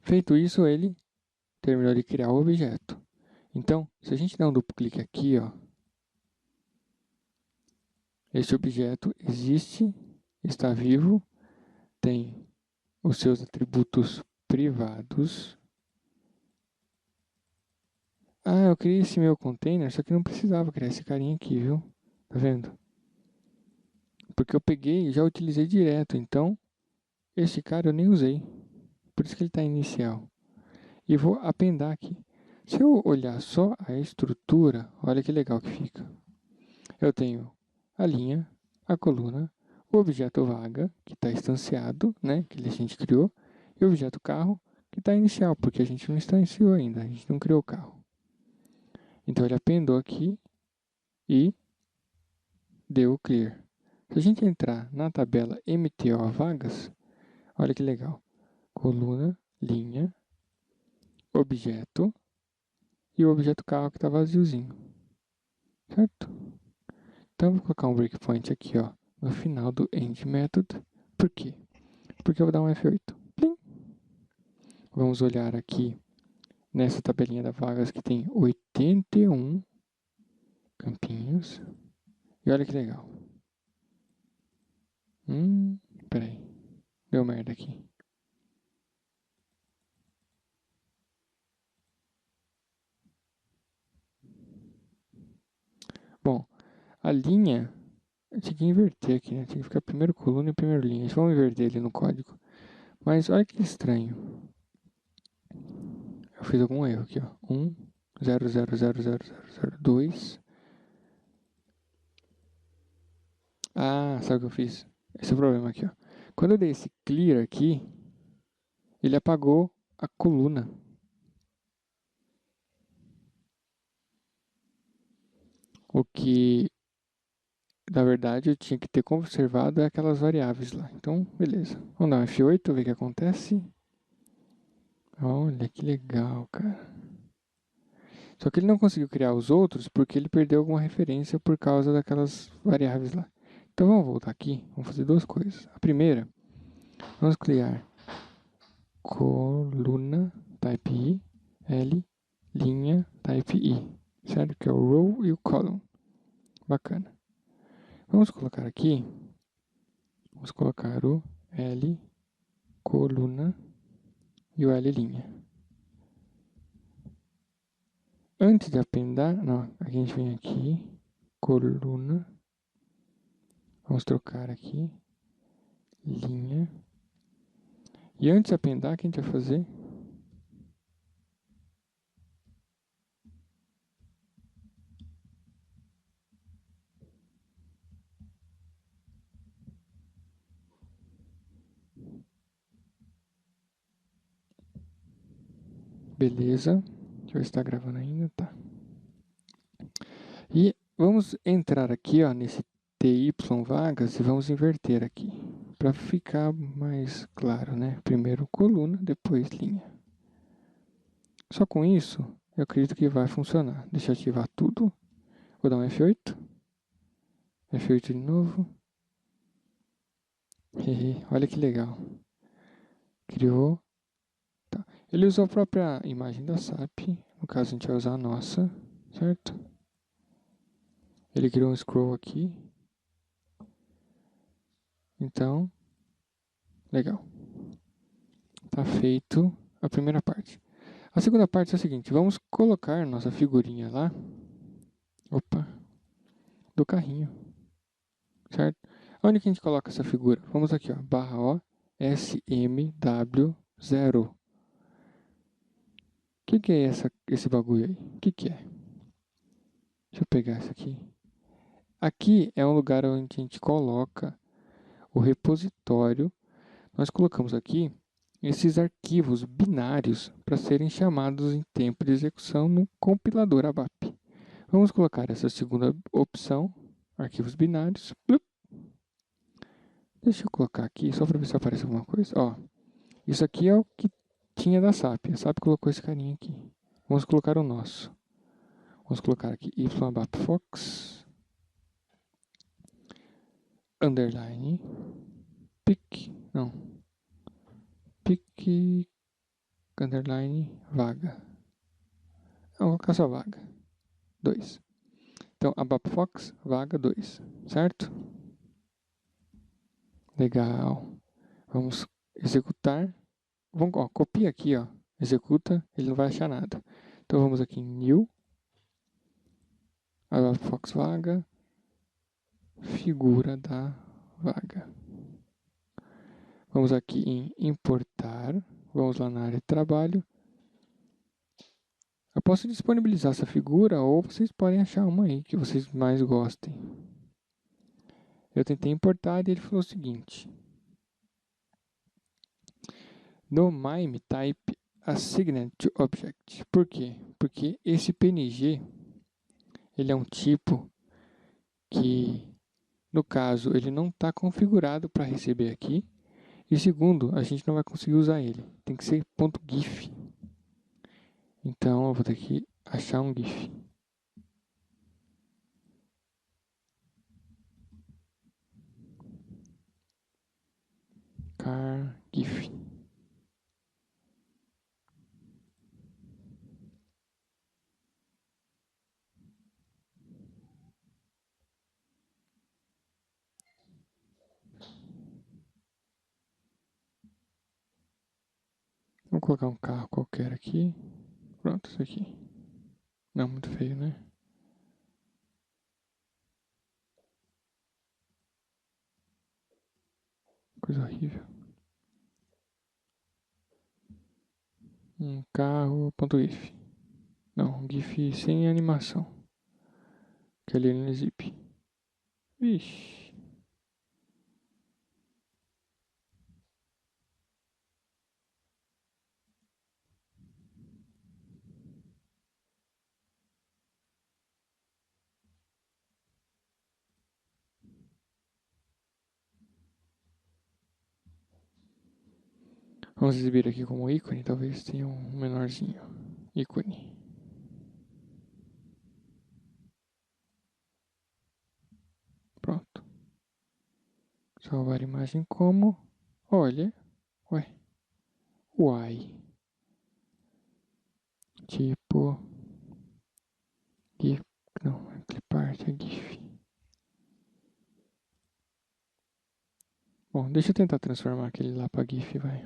Feito isso, ele terminou de criar o objeto. Então, se a gente der um duplo clique aqui, ó, esse objeto existe, está vivo, tem os seus atributos privados. Ah, eu criei esse meu container, só que não precisava criar esse carinha aqui, viu? Tá vendo? Porque eu peguei e já utilizei direto, então esse cara eu nem usei. Por isso que ele está inicial. E vou apendar aqui. Se eu olhar só a estrutura, olha que legal que fica. Eu tenho a linha, a coluna, o objeto vaga, que está instanciado, né, que a gente criou, e o objeto carro, que está inicial, porque a gente não instanciou ainda, a gente não criou o carro. Então ele apendou aqui e deu o clear. Se a gente entrar na tabela MTO vagas, olha que legal. Coluna, linha, objeto e o objeto carro que está vaziozinho. Certo? Então, vou colocar um breakpoint aqui, ó, no final do end method. Por quê? Porque eu vou dar um F8. Plim. Vamos olhar aqui nessa tabelinha da vagas que tem 81 campinhos. E olha que legal. Peraí. Deu merda aqui. Bom, a linha, eu tinha que inverter aqui, né? Tinha que ficar primeiro coluna e primeiro linha. Vamos inverter ele no código. Mas olha que estranho. Eu fiz algum erro aqui, ó. 1, 0, 0, 0, 0, 0, 0, 2. Ah, sabe o que eu fiz? Esse é o problema aqui, ó. Quando eu dei esse clear aqui, ele apagou a coluna. O que, na verdade, eu tinha que ter conservado aquelas variáveis lá. Então, beleza. Vamos dar um F8, ver o que acontece. Olha que legal, cara. Só que ele não conseguiu criar os outros porque ele perdeu alguma referência por causa daquelas variáveis lá. Então vamos voltar aqui, vamos fazer duas coisas. A primeira, vamos criar coluna type I, L, linha type I, certo? Que é o row e o column. Bacana. Vamos colocar aqui, vamos colocar o L, coluna e o L linha. Antes de appendar, não, aqui a gente vem aqui, coluna, vamos trocar aqui, linha. E antes de appendar, o que a gente vai fazer? Beleza. Deixa eu ver se está gravando ainda, tá. E vamos entrar aqui, ó, nesse TY vagas e vamos inverter aqui, para ficar mais claro, né? Primeiro coluna, depois linha. Só com isso, eu acredito que vai funcionar. Deixa eu ativar tudo. Vou dar um F8. F8 de novo. Olha que legal. Criou. Tá. Ele usou a própria imagem da SAP. No caso, a gente vai usar a nossa, certo? Ele criou um scroll aqui. Então, legal. Tá feito a primeira parte. A segunda parte é a seguinte, vamos colocar nossa figurinha lá, opa, do carrinho, certo? Onde que a gente coloca essa figura? Vamos aqui, ó, barra O, SMW0. O que é esse bagulho aí? O que é? Deixa eu pegar isso aqui. Aqui é um lugar onde a gente coloca o repositório. Nós colocamos aqui esses arquivos binários para serem chamados em tempo de execução no compilador ABAP. Vamos colocar essa segunda opção, arquivos binários. Deixa eu colocar aqui, só para ver se aparece alguma coisa. Ó, isso aqui é o que tinha da SAP. A SAP colocou esse carinha aqui. Vamos colocar o nosso. Vamos colocar aqui yabapfox, underline, pic, não, pic, underline, vaga. Não, vou colocar só vaga. 2. Então, abapfox, vaga 2, certo? Legal. Vamos executar. Vamos, ó, copia aqui, ó. Executa, ele não vai achar nada. Então vamos aqui em New, abapfox vaga, figura da vaga. Vamos aqui em importar. Vamos lá na área de trabalho. Eu posso disponibilizar essa figura ou vocês podem achar uma aí que vocês mais gostem. Eu tentei importar e ele falou o seguinte. No MIME type assigned to object. Por quê? Porque esse PNG ele é um tipo que, no caso, ele não está configurado para receber aqui. E segundo, a gente não vai conseguir usar ele. Tem que ser .gif. Então eu vou ter que achar um GIF. Car GIF. Vou colocar um carro qualquer aqui. Pronto, isso aqui. Não, muito feio, né? Coisa horrível. Um carro.gif. Não, um GIF sem animação. Que ali ele não exibe. Vixe. Vamos exibir aqui como ícone. Talvez tenha um menorzinho. Ícone. Pronto. Salvar imagem como. Olha. Ué. Uai. Tipo. GIF. Não, é clipart, é GIF. Bom, deixa eu tentar transformar aquele lá pra GIF, vai.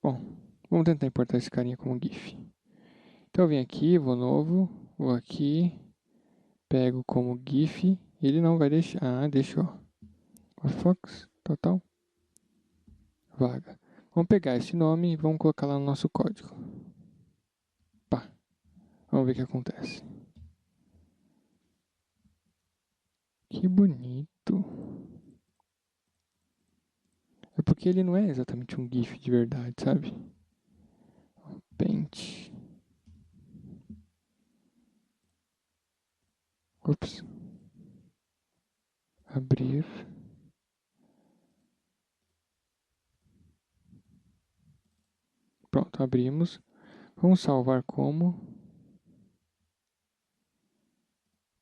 Bom, vamos tentar importar esse carinha como GIF. Então eu venho aqui, vou novo, vou aqui, pego como GIF, ele não vai deixar. Ah, deixou. Fox, total, vaga. Vamos pegar esse nome e vamos colocar lá no nosso código. Pá, vamos ver o que acontece. Que bonito. É porque ele não é exatamente um GIF de verdade, sabe? Paint. Ops. Abrir. Pronto, abrimos. Vamos salvar como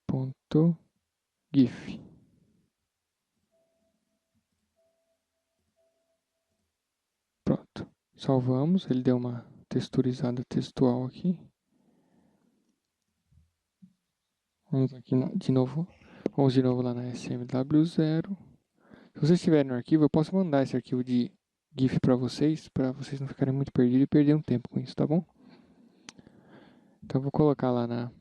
ponto .gif. Pronto. Salvamos, ele deu uma texturizada textual aqui. Vamos aqui de novo. Vamos de novo lá na SMW0. Se vocês tiverem no arquivo, eu posso mandar esse arquivo de GIF para vocês não ficarem muito perdidos e perderem um tempo com isso, tá bom? Então eu vou colocar lá na...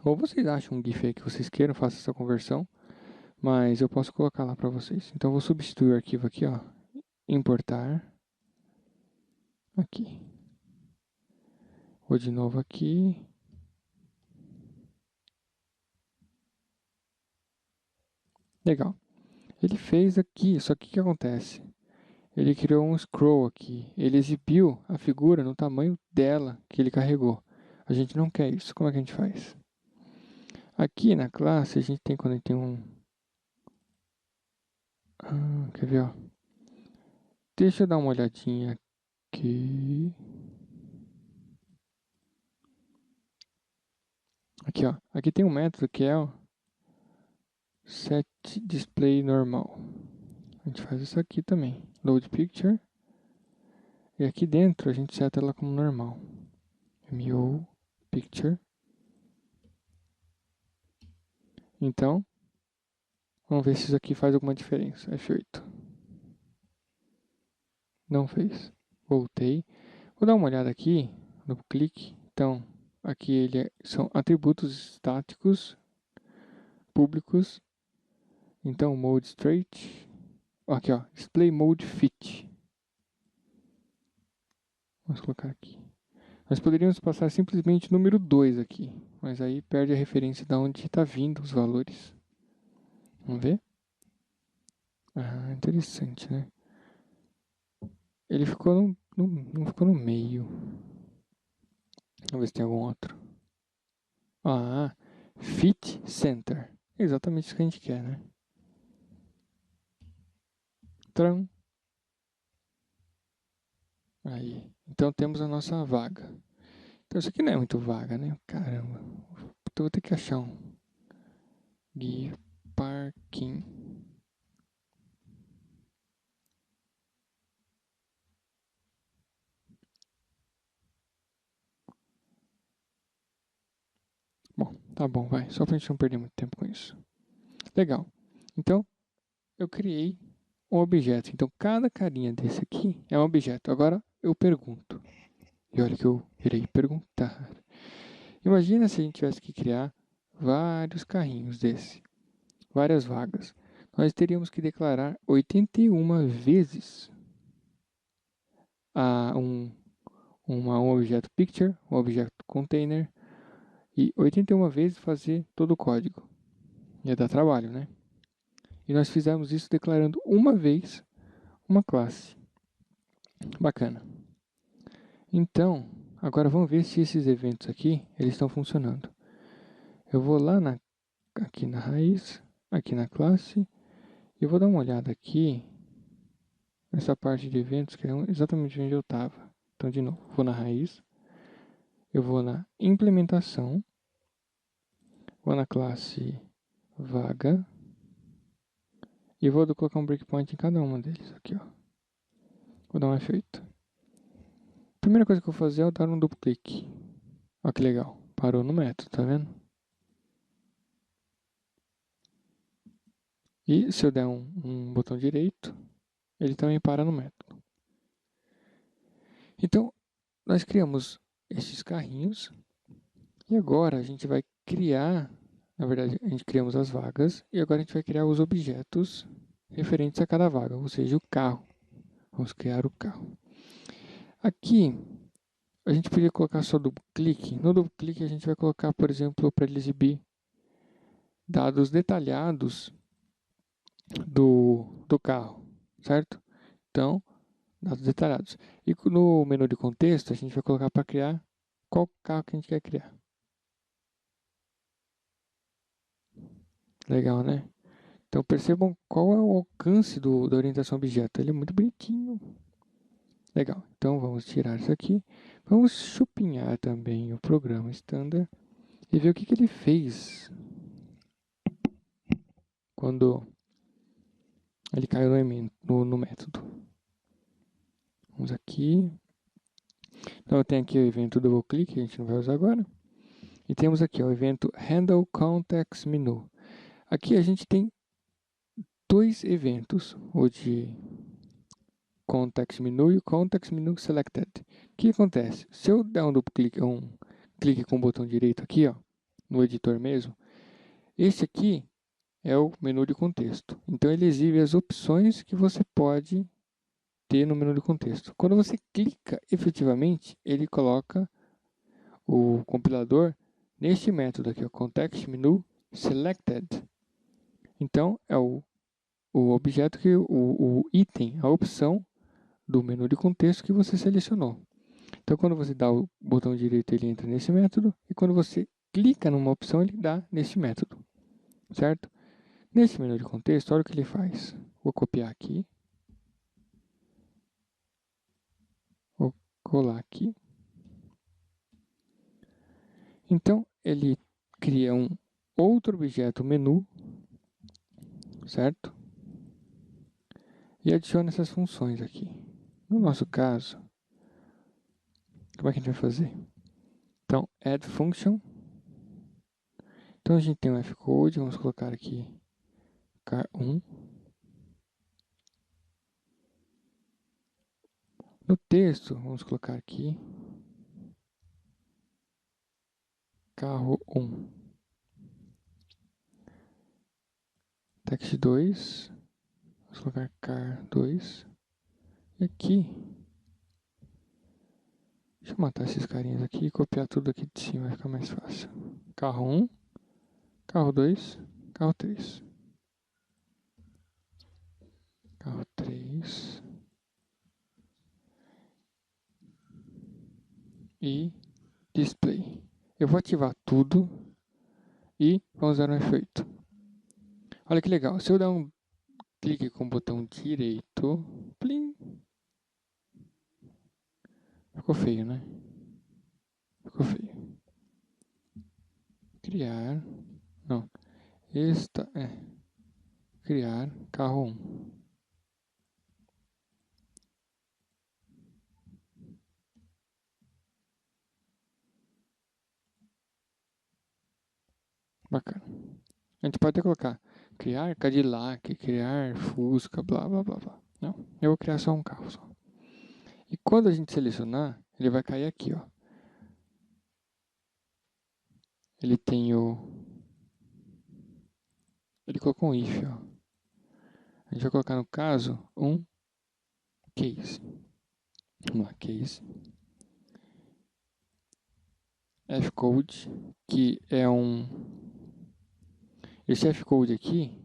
Ou vocês acham um GIF aí que vocês queiram, faça essa conversão. Mas eu posso colocar lá para vocês. Então eu vou substituir o arquivo aqui, ó. Importar. Aqui. Vou de novo aqui. Legal. Ele fez aqui, só que o que acontece? Ele criou um scroll aqui. Ele exibiu a figura no tamanho dela que ele carregou. A gente não quer isso. Como é que a gente faz? Aqui na classe, a gente tem quando a gente tem um... quer ver, ó? Deixa eu dar uma olhadinha aqui. Aqui, ó. Aqui tem um método que é, ó, set display normal. A gente faz isso aqui também. Load picture. E aqui dentro a gente seta ela como normal. MO picture. Então, vamos ver se isso aqui faz alguma diferença. F8. Não fez. Voltei. Vou dar uma olhada aqui no clique. Então, aqui são atributos estáticos públicos. Então, mode straight. Aqui, ó, display mode fit. Vamos colocar aqui. Nós poderíamos passar simplesmente o número 2 aqui, mas aí perde a referência de onde está vindo os valores. Vamos ver? Ah, interessante, né? Ele ficou não ficou no meio. Vamos ver se tem algum outro. Ah, fit center. Exatamente isso que a gente quer, né? Tram. Aí. Então temos a nossa vaga. Então isso aqui não é muito vaga, né? Caramba. Então vou ter que achar um. Give parking. Bom, tá bom, vai. Só pra gente não perder muito tempo com isso. Legal. Então, eu criei um objeto. Então, cada carinha desse aqui é um objeto. Agora, eu pergunto. E olha que eu irei perguntar. Imagina se a gente tivesse que criar vários carrinhos desse. Várias vagas. Nós teríamos que declarar 81 vezes um objeto picture, um objeto container, e 81 vezes fazer todo o código. Ia dar trabalho, né? E nós fizemos isso declarando uma vez uma classe. Bacana. Então, agora vamos ver se esses eventos aqui, eles estão funcionando. Eu vou lá aqui na raiz, aqui na classe, e vou dar uma olhada aqui nessa parte de eventos, que é exatamente onde eu estava. Então, de novo, vou na raiz, eu vou na implementação, vou na classe vaga, e vou colocar um breakpoint em cada uma deles aqui, ó. Vou dar um efeito. A primeira coisa que eu vou fazer é dar um duplo clique. Olha que legal. Parou no método, tá vendo? E se eu der um botão direito, ele também para no método. Então, nós criamos esses carrinhos. E agora a gente vai criar, na verdade, a gente criamos as vagas. E agora a gente vai criar os objetos referentes a cada vaga, ou seja, o carro. Vamos criar o carro. Aqui, a gente podia colocar só duplo clique. No duplo clique a gente vai colocar, por exemplo, para ele exibir dados detalhados do carro, certo? Então, dados detalhados. E no menu de contexto, a gente vai colocar para criar qual carro que a gente quer criar. Legal, né? Então, percebam qual é o alcance da orientação objeto. Ele é muito bonitinho. Legal. Então, vamos tirar isso aqui. Vamos chupinhar também o programa standard e ver o que ele fez quando ele caiu no método. Vamos aqui. Então, eu tenho aqui o evento double click, que a gente não vai usar agora. E temos aqui ó, o evento Handle Context Menu. Aqui a gente tem dois eventos, o de Context Menu e o Context Menu Selected. O que acontece? Se eu der um duplo clique, clique com o botão direito aqui, ó, no editor mesmo, esse aqui é o menu de contexto. Então ele exibe as opções que você pode ter no menu de contexto. Quando você clica efetivamente, ele coloca o compilador neste método aqui, o Context Menu Selected. Então é o objeto que o item, a opção do menu de contexto que você selecionou. Então quando você dá o botão direito, ele entra nesse método, e quando você clica numa opção, ele dá nesse método, certo? Nesse menu de contexto, olha o que ele faz. Vou copiar aqui. Vou colar aqui. Então, ele cria um outro objeto menu, certo? E adiciona essas funções aqui. No nosso caso, como é que a gente vai fazer? Então, add function. Então, a gente tem um fcode, vamos colocar aqui car1. No texto, vamos colocar aqui carro 1. Text 2, vamos colocar car 2. E aqui, deixa eu matar esses carinhas aqui e copiar tudo aqui de cima, vai ficar mais fácil. Carro 1, carro 2, carro 3. Carro 3. E display. Eu vou ativar tudo e vamos dar um efeito. Olha que legal, se eu dar um clique com o botão direito, plim, ficou feio, né? Ficou feio. Criar, não, criar carro 1. Bacana. A gente pode até colocar criar Cadillac, criar Fusca, blá blá blá blá. Não, eu vou criar só um carro só. E quando a gente selecionar, ele vai cair aqui, ó. Ele tem o... Ele colocou um if, ó. A gente vai colocar no caso um case. Vamos lá, case. Fcode, que é um... Esse Fcode aqui,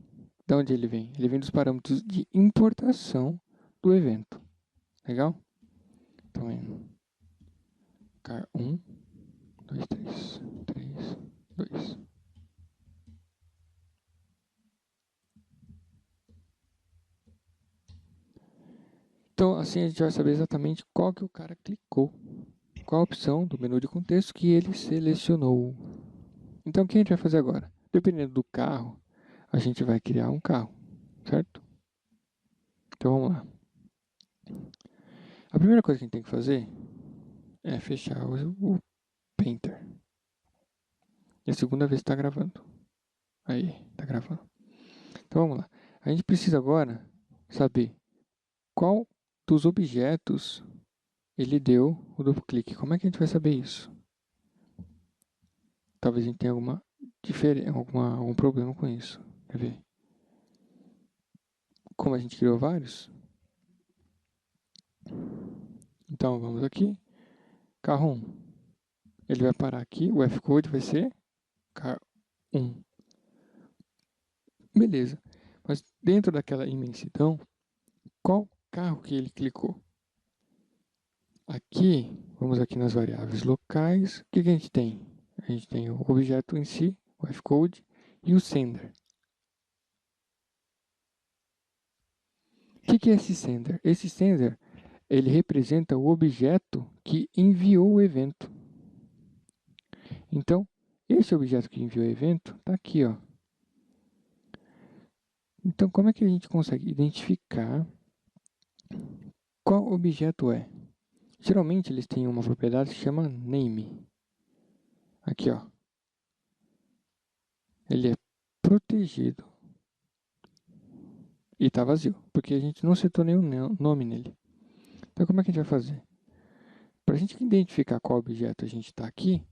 de onde ele vem? Ele vem dos parâmetros de importação do evento. Legal? Então é car 1, 2, 3, 3, 2. Então assim a gente vai saber exatamente qual que o cara clicou. Qual a opção do menu de contexto que ele selecionou. Então o que a gente vai fazer agora? Dependendo do carro, a gente vai criar um carro, certo? Então vamos lá. A primeira coisa que a gente tem que fazer é fechar o Painter. E a segunda vez está gravando. Aí, está gravando. Então vamos lá. A gente precisa agora saber qual dos objetos ele deu o duplo clique. Como é que a gente vai saber isso? Talvez a gente tenha algum problema com isso. Quer ver? Como a gente criou vários. Então vamos aqui. Carro 1. Ele vai parar aqui. O Fcode vai ser car 1. Beleza. Mas dentro daquela imensidão, qual carro que ele clicou? Aqui, vamos aqui nas variáveis locais. O que a gente tem? A gente tem o objeto em si, o Fcode, e o sender. O que é esse sender? Esse sender, ele representa o objeto que enviou o evento. Então, esse objeto que enviou o evento está aqui, ó. Então, como é que a gente consegue identificar qual objeto é? Geralmente, eles têm uma propriedade que se chama name. Aqui, ó. Ele é protegido. E está vazio, porque a gente não setou nenhum nome nele. Então, como é que a gente vai fazer? Para a gente identificar qual objeto a gente está aqui,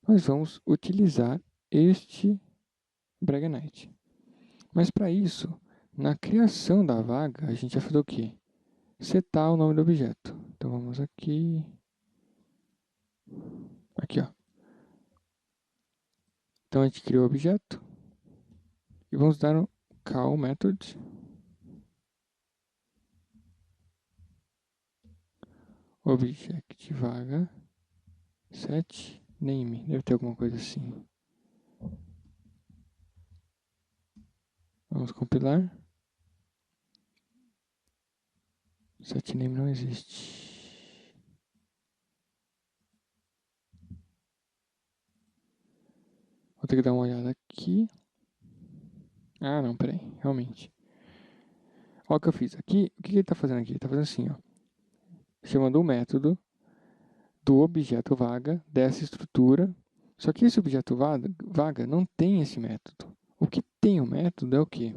nós vamos utilizar este Braganite. Mas para isso, na criação da vaga, a gente vai fazer o quê? Setar o nome do objeto. Então, vamos aqui. Aqui, ó. Então, a gente criou o objeto. E vamos dar um call method. Object vaga set name. Deve ter alguma coisa assim. Vamos compilar. Set name não existe. Vou ter que dar uma olhada aqui. Ah, não, peraí. Realmente. Olha o que eu fiz aqui. O que ele está fazendo aqui? Ele está fazendo assim, ó. Chamando o método do objeto vaga dessa estrutura. Só que esse objeto vaga não tem esse método. O que tem o método é o quê?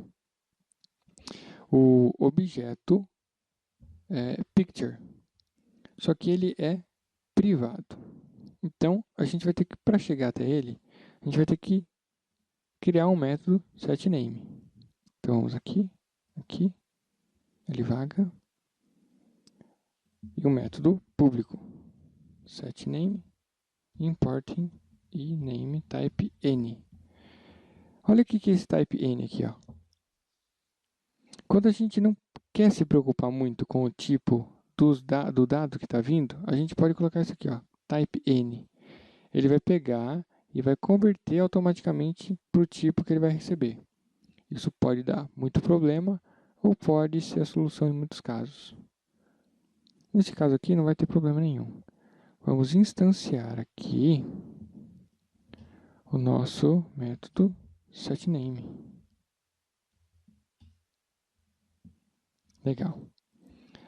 O objeto picture. Só que ele é privado. Então, a gente vai ter que, para chegar até ele, a gente vai ter que criar um método setName. Então, vamos aqui, ele vaga, e o método público, setName, importing e name type n. Olha o que é esse type n aqui, ó. Quando a gente não quer se preocupar muito com o tipo do dado que está vindo, a gente pode colocar isso aqui, ó, type n. Ele vai pegar e vai converter automaticamente para o tipo que ele vai receber. Isso pode dar muito problema ou pode ser a solução em muitos casos. Nesse caso aqui não vai ter problema nenhum. Vamos instanciar aqui o nosso método setName. Legal.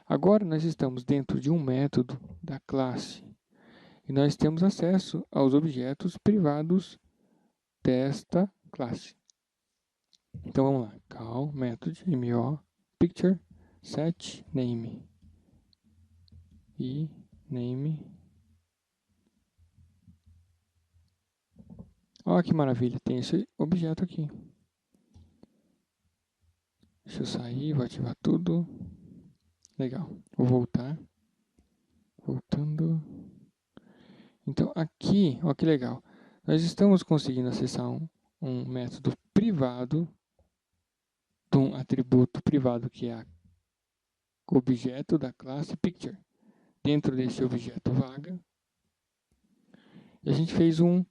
Agora nós estamos dentro de um método da classe e nós temos acesso aos objetos privados desta classe. Então vamos lá, call method mo picture set name e name. Olha que maravilha, tem esse objeto aqui. Deixa eu sair, vou ativar tudo. Legal, vou voltar. Voltando. Então aqui, olha que legal. Nós estamos conseguindo acessar um método privado de um atributo privado que é o objeto da classe picture. Dentro desse objeto vaga, e a gente fez um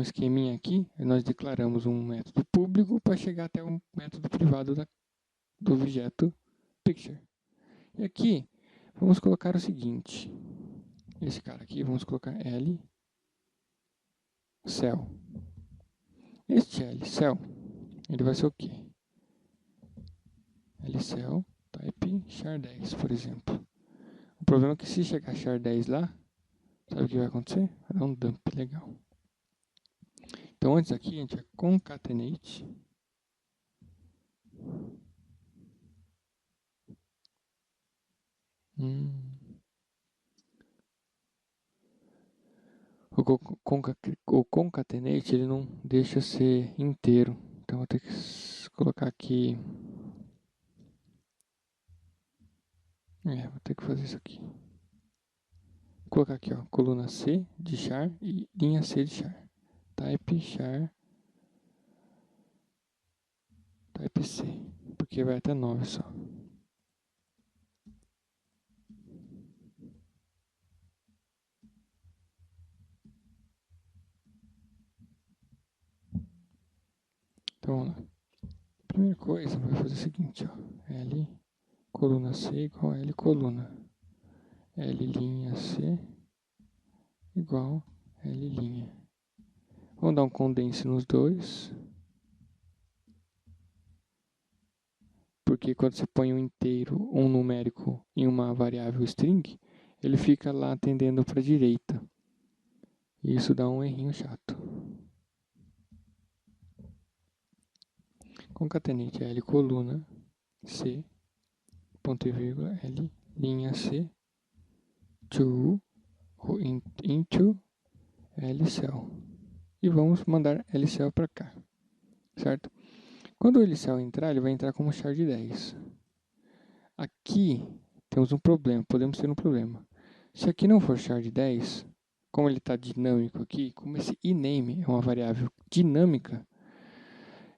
esqueminha aqui, e nós declaramos um método público para chegar até um método privado do objeto picture. E aqui, vamos colocar o seguinte, esse cara aqui, vamos colocar L cell. Este L cell, ele vai ser o quê? L cell type char10, por exemplo. O problema é que se chegar char10 lá, sabe o que vai acontecer? Vai dar um dump legal. Então antes aqui a gente vai concatenate o concatenate ele não deixa ser inteiro. Então vou ter que colocar aqui. Vou ter que fazer isso aqui. Vou colocar aqui, ó, coluna C de char e linha C de char. Type char. Type C. Porque vai até 9 só. Então vamos lá. Primeira coisa, vai fazer o seguinte, ó. L coluna C igual a L coluna. L linha C igual a L linha. Vamos dar um condense nos dois. Porque quando você põe um inteiro, um numérico em uma variável string, ele fica lá tendendo para a direita. E isso dá um errinho chato. Concatenate L coluna C, ponto e vírgula, L, linha C, into L cell. E vamos mandar L cell para cá, certo? Quando o L cell entrar, ele vai entrar como char de 10. Aqui temos um problema, podemos ter um problema. Se aqui não for char de 10, como ele está dinâmico aqui, como esse iname é uma variável dinâmica,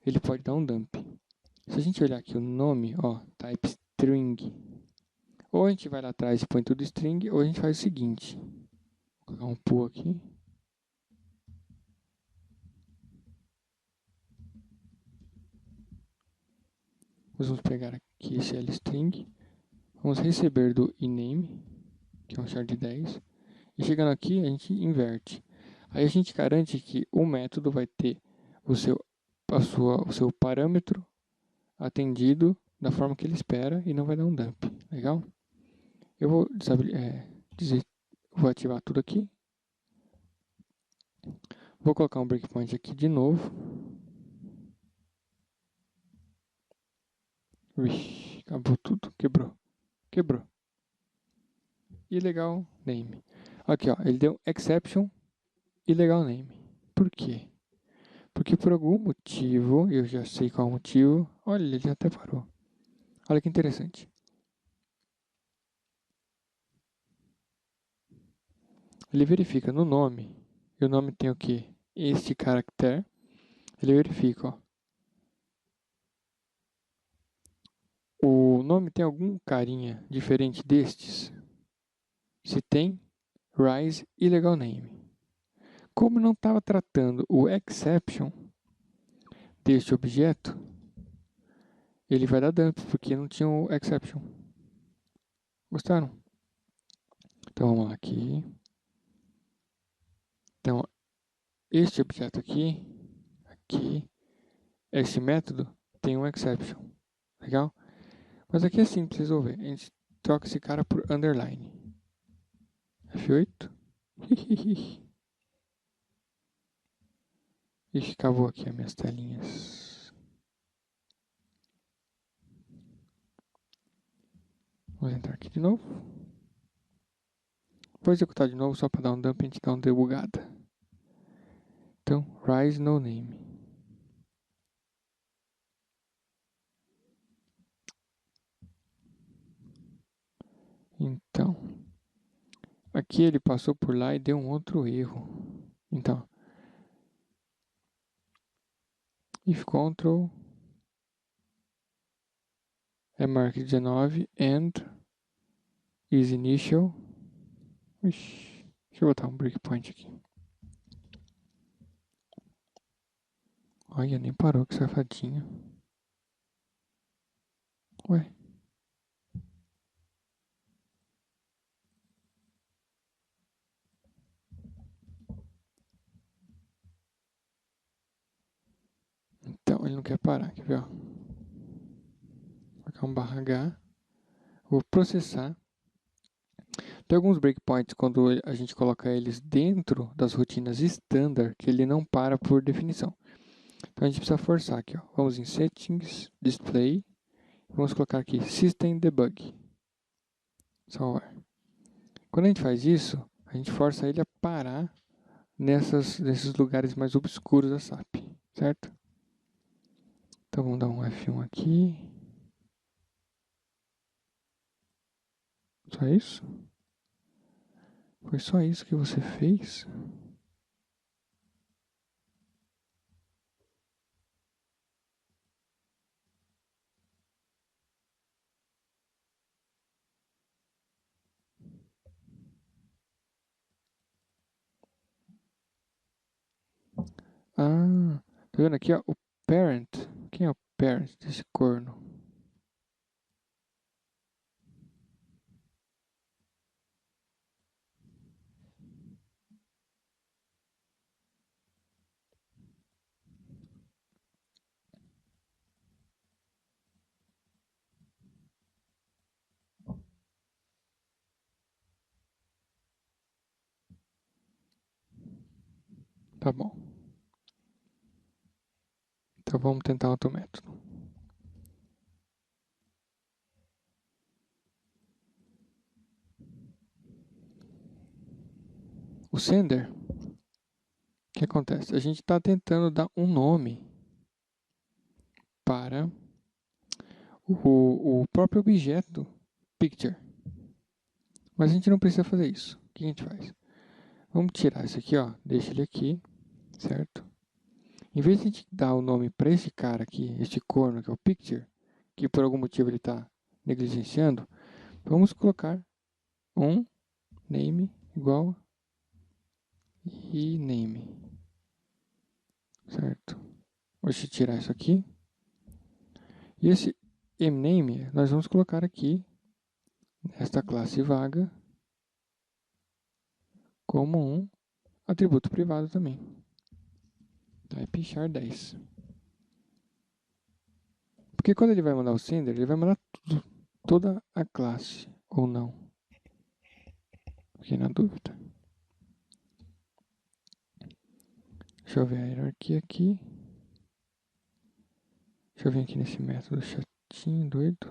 ele pode dar um dump. Se a gente olhar aqui o nome, ó, type string, ou a gente vai lá atrás e põe tudo string, ou a gente faz o seguinte, vou colocar um pull aqui. Vamos pegar aqui esse lstring, vamos receber do iname, que é um char de 10, e chegando aqui a gente inverte. Aí a gente garante que o método vai ter o seu parâmetro atendido da forma que ele espera e não vai dar um dump. Legal? Eu vou vou ativar tudo aqui. Vou colocar um breakpoint aqui de novo. Ixi, acabou tudo, quebrou. Quebrou. Illegal name. Aqui, ó, ele deu exception illegal name. Por quê? Porque por algum motivo, eu já sei qual é o motivo. Olha, ele já até parou. Olha que interessante. Ele verifica no nome, e o nome tem o quê? Este caractere. Ele verifica, ó. O nome tem algum carinha diferente destes? Se tem, rise illegal name. Como não estava tratando o exception deste objeto, ele vai dar dump, porque não tinha o exception. Gostaram? Então vamos lá aqui. Então, este objeto aqui, esse método tem um exception. Legal? Mas aqui é simples resolver. A gente troca esse cara por underline. F8. Ixi, acabou aqui as minhas telinhas. Vamos entrar aqui de novo. Vou executar de novo só para dar um dump e a gente dar uma debugada. Então, rise no name. Então, aqui ele passou por lá e deu um outro erro. Então, if control é mark 19 and is initial. Ixi, deixa eu botar um breakpoint aqui. Olha, nem parou que safadinho. Ué. Então, ele não quer parar, quer ver, ó. Vou colocar um barra H. Vou processar. Tem alguns breakpoints quando a gente coloca eles dentro das rotinas standard que ele não para por definição. Então a gente precisa forçar aqui, ó. Vamos em Settings, Display. Vamos colocar aqui System Debug. Salvar. Quando a gente faz isso, a gente força ele a parar nesses lugares mais obscuros da SAP, certo? Então vamos dar um F1 aqui. Só isso? Foi só isso que você fez? Ah, tá vendo aqui, ó, o parent. Quem é o parent desse corno? Tá bom. Então vamos tentar outro método. O sender, o que acontece? A gente está tentando dar um nome para o próprio objeto picture. Mas a gente não precisa fazer isso. O que a gente faz? Vamos tirar esse aqui, ó. Deixa ele aqui, certo? Em vez de a gente dar o nome para esse cara aqui, este corno que é o picture, que por algum motivo ele está negligenciando, vamos colocar um name igual e name, certo? Vou tirar isso aqui. E esse mname nós vamos colocar aqui nesta classe vaga como um atributo privado também. Type char10. Porque quando ele vai mandar o sender, ele vai mandar tudo, toda a classe, ou não. Fiquei na dúvida. Deixa eu ver a hierarquia aqui. Deixa eu vir aqui nesse método chatinho, doido.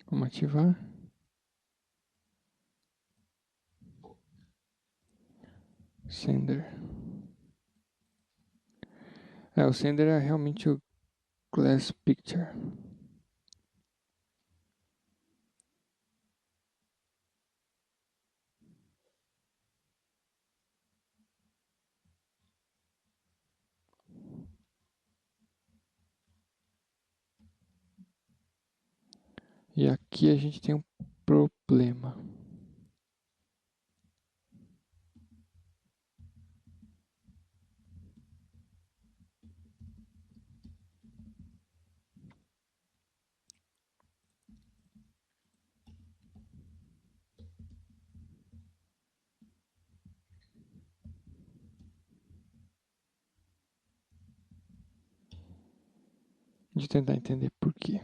Vamos ativar. Sender. O sender é realmente o class picture. E aqui a gente tem um problema. De tentar entender por quê.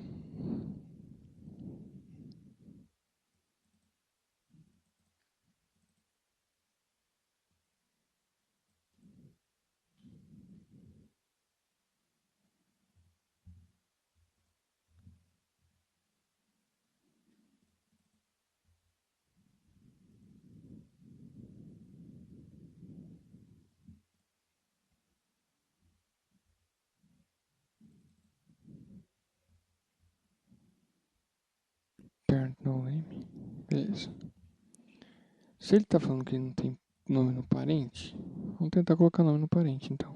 parent no name. Beleza. Se ele tá falando que não tem nome no parente, vamos tentar colocar nome no parente, então.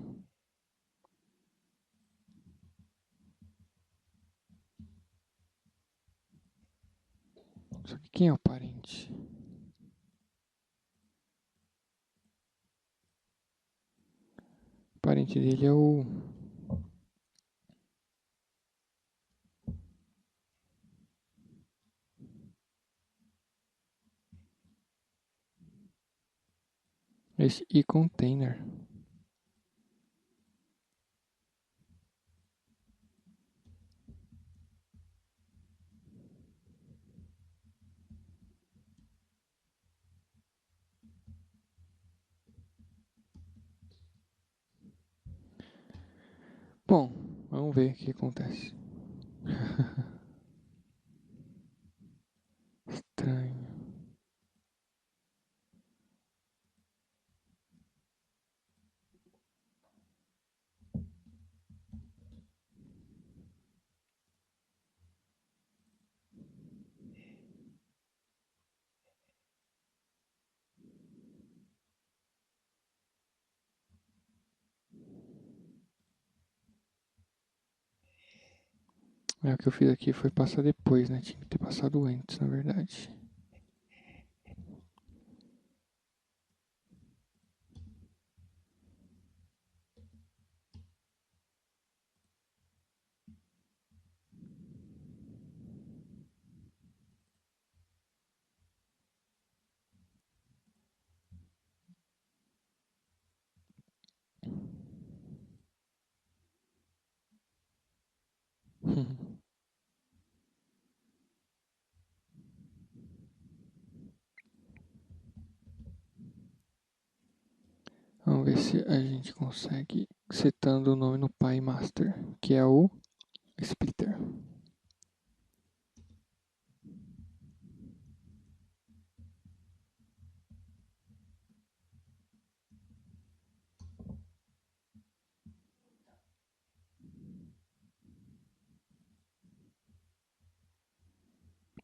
Só que quem é o parente? O parente dele é o... esse e-container. Bom, vamos ver o que acontece. Estranho. O que eu fiz aqui foi passar depois, né? Tinha que ter passado antes, na verdade. Vamos ver se a gente consegue setando o nome no pai master, que é o splitter.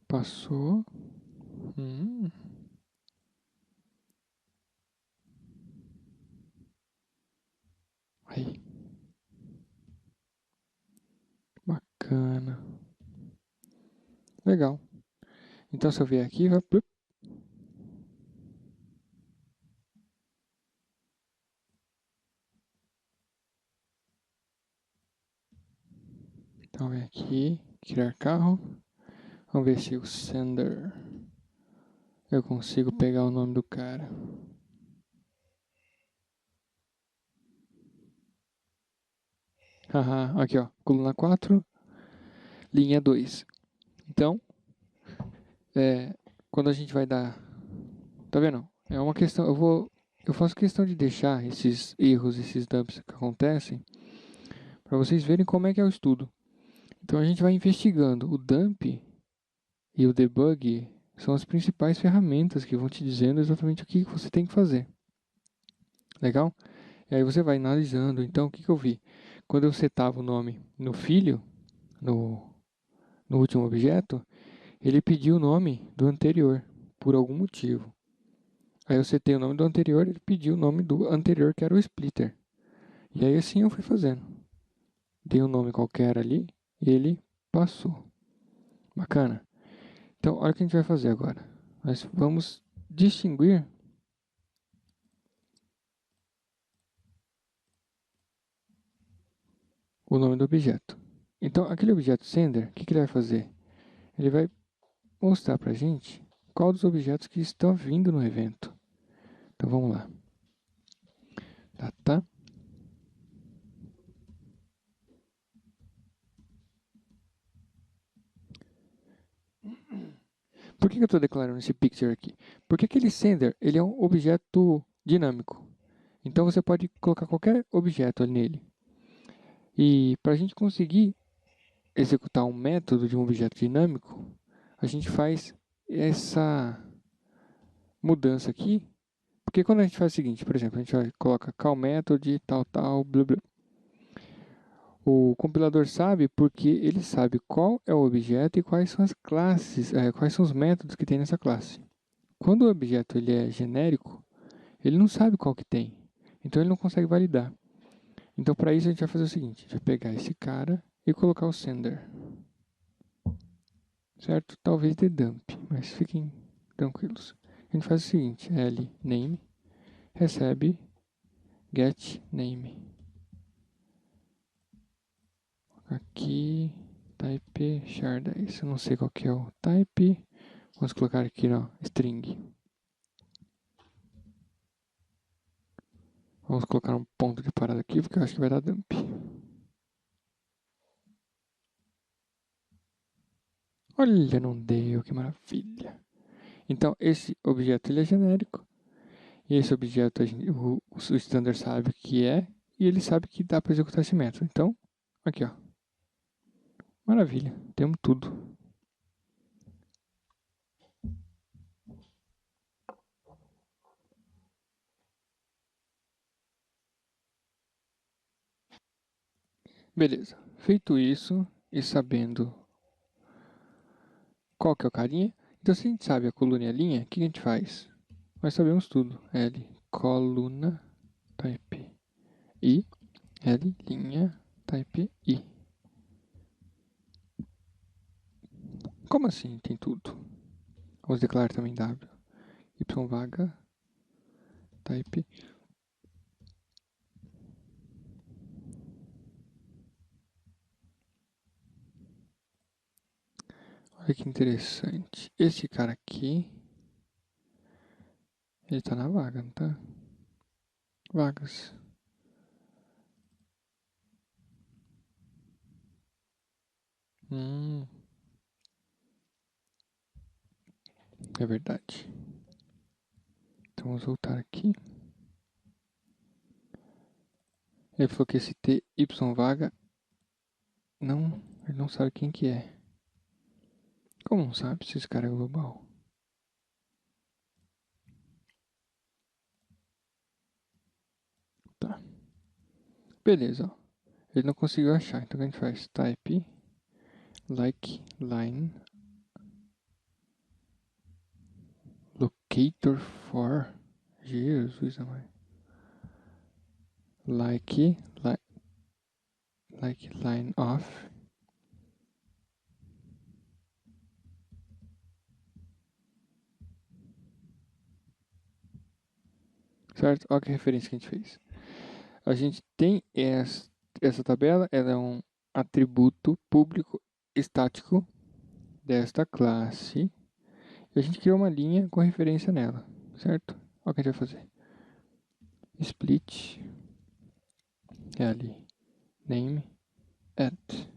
Passou. Aí. Bacana. Legal. Então se eu vier aqui, vai... Então vem aqui, criar carro. Vamos ver se o sender eu consigo pegar o nome do cara. Haha, aqui ó, coluna 4, linha 2. Então, quando a gente vai dar... Tá vendo? É uma questão, eu faço questão de deixar esses erros, esses dumps que acontecem, para vocês verem como é que é o estudo. Então a gente vai investigando. O dump e o debug são as principais ferramentas que vão te dizendo exatamente o que você tem que fazer. Legal? E aí você vai analisando. Então o que eu vi? Quando eu setava o nome no filho, no último objeto, ele pediu o nome do anterior, por algum motivo. Aí eu setei o nome do anterior, ele pediu o nome do anterior, que era o splitter. E aí assim eu fui fazendo. Dei um nome qualquer ali e ele passou. Bacana. Então, olha o que a gente vai fazer agora. Nós vamos distinguir o nome do objeto. Então, aquele objeto sender, o que ele vai fazer? Ele vai mostrar para a gente qual dos objetos que estão vindo no evento. Então, vamos lá. Data. Por que eu estou declarando esse picture aqui? Porque aquele sender, ele é um objeto dinâmico. Então, você pode colocar qualquer objeto ali nele. E para a gente conseguir executar um método de um objeto dinâmico, a gente faz essa mudança aqui, porque quando a gente faz o seguinte, por exemplo, a gente coloca call method, tal, blá, blá. O compilador sabe porque ele sabe qual é o objeto e quais são as classes, quais são os métodos que tem nessa classe. Quando o objeto ele é genérico, ele não sabe qual que tem, então ele não consegue validar. Então para isso a gente vai fazer o seguinte, a gente vai pegar esse cara e colocar o sender, certo? Talvez dê dump, mas fiquem tranquilos. A gente faz o seguinte, name recebe get name. Aqui, type shard, isso eu não sei qual que é o type. Vamos colocar aqui, ó, string. Vamos colocar um ponto de parada aqui, porque eu acho que vai dar dump. Olha, não deu, que maravilha. Então, esse objeto ele é genérico. E esse objeto o standard sabe que é. E ele sabe que dá para executar esse método. Então, aqui, ó. Maravilha, temos tudo. Beleza. Feito isso, e sabendo qual que é o carinha, então se a gente sabe a coluna e a linha, o que a gente faz? Nós sabemos tudo. L, coluna, type I, L, linha, type I. Como assim tem tudo? Vamos declarar também W. Y vaga, type. Olha que interessante. Esse cara aqui, ele tá na vaga, não tá? Vagas. Hum, é verdade. Então vamos voltar aqui. Ele falou que esse TY vaga, não, ele não sabe quem que é. Como não sabe se esse cara é global? Tá. Beleza, ó. Ele não conseguiu achar, então a gente faz type like line locator for Jesus amado. Like line of certo? Olha que referência que a gente fez. A gente tem essa tabela, ela é um atributo público estático desta classe. E a gente criou uma linha com referência nela, certo? Olha o que a gente vai fazer. Split L name at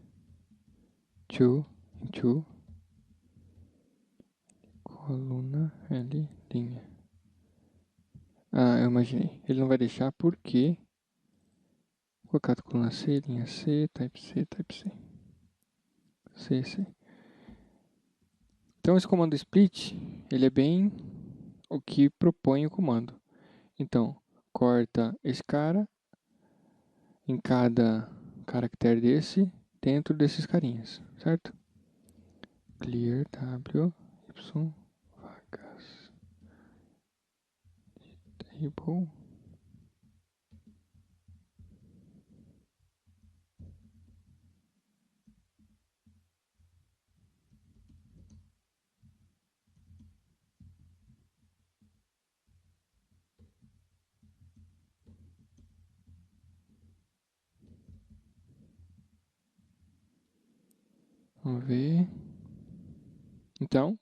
to into coluna L linha. Ah, eu imaginei. Ele não vai deixar porque colocar coluna C, linha C, type C, type C. C, C. Então esse comando split, ele é bem o que propõe o comando. Então, corta esse cara em cada caractere desse dentro desses carinhas, certo? Clear W Y vagas table. Vamos ver. Então,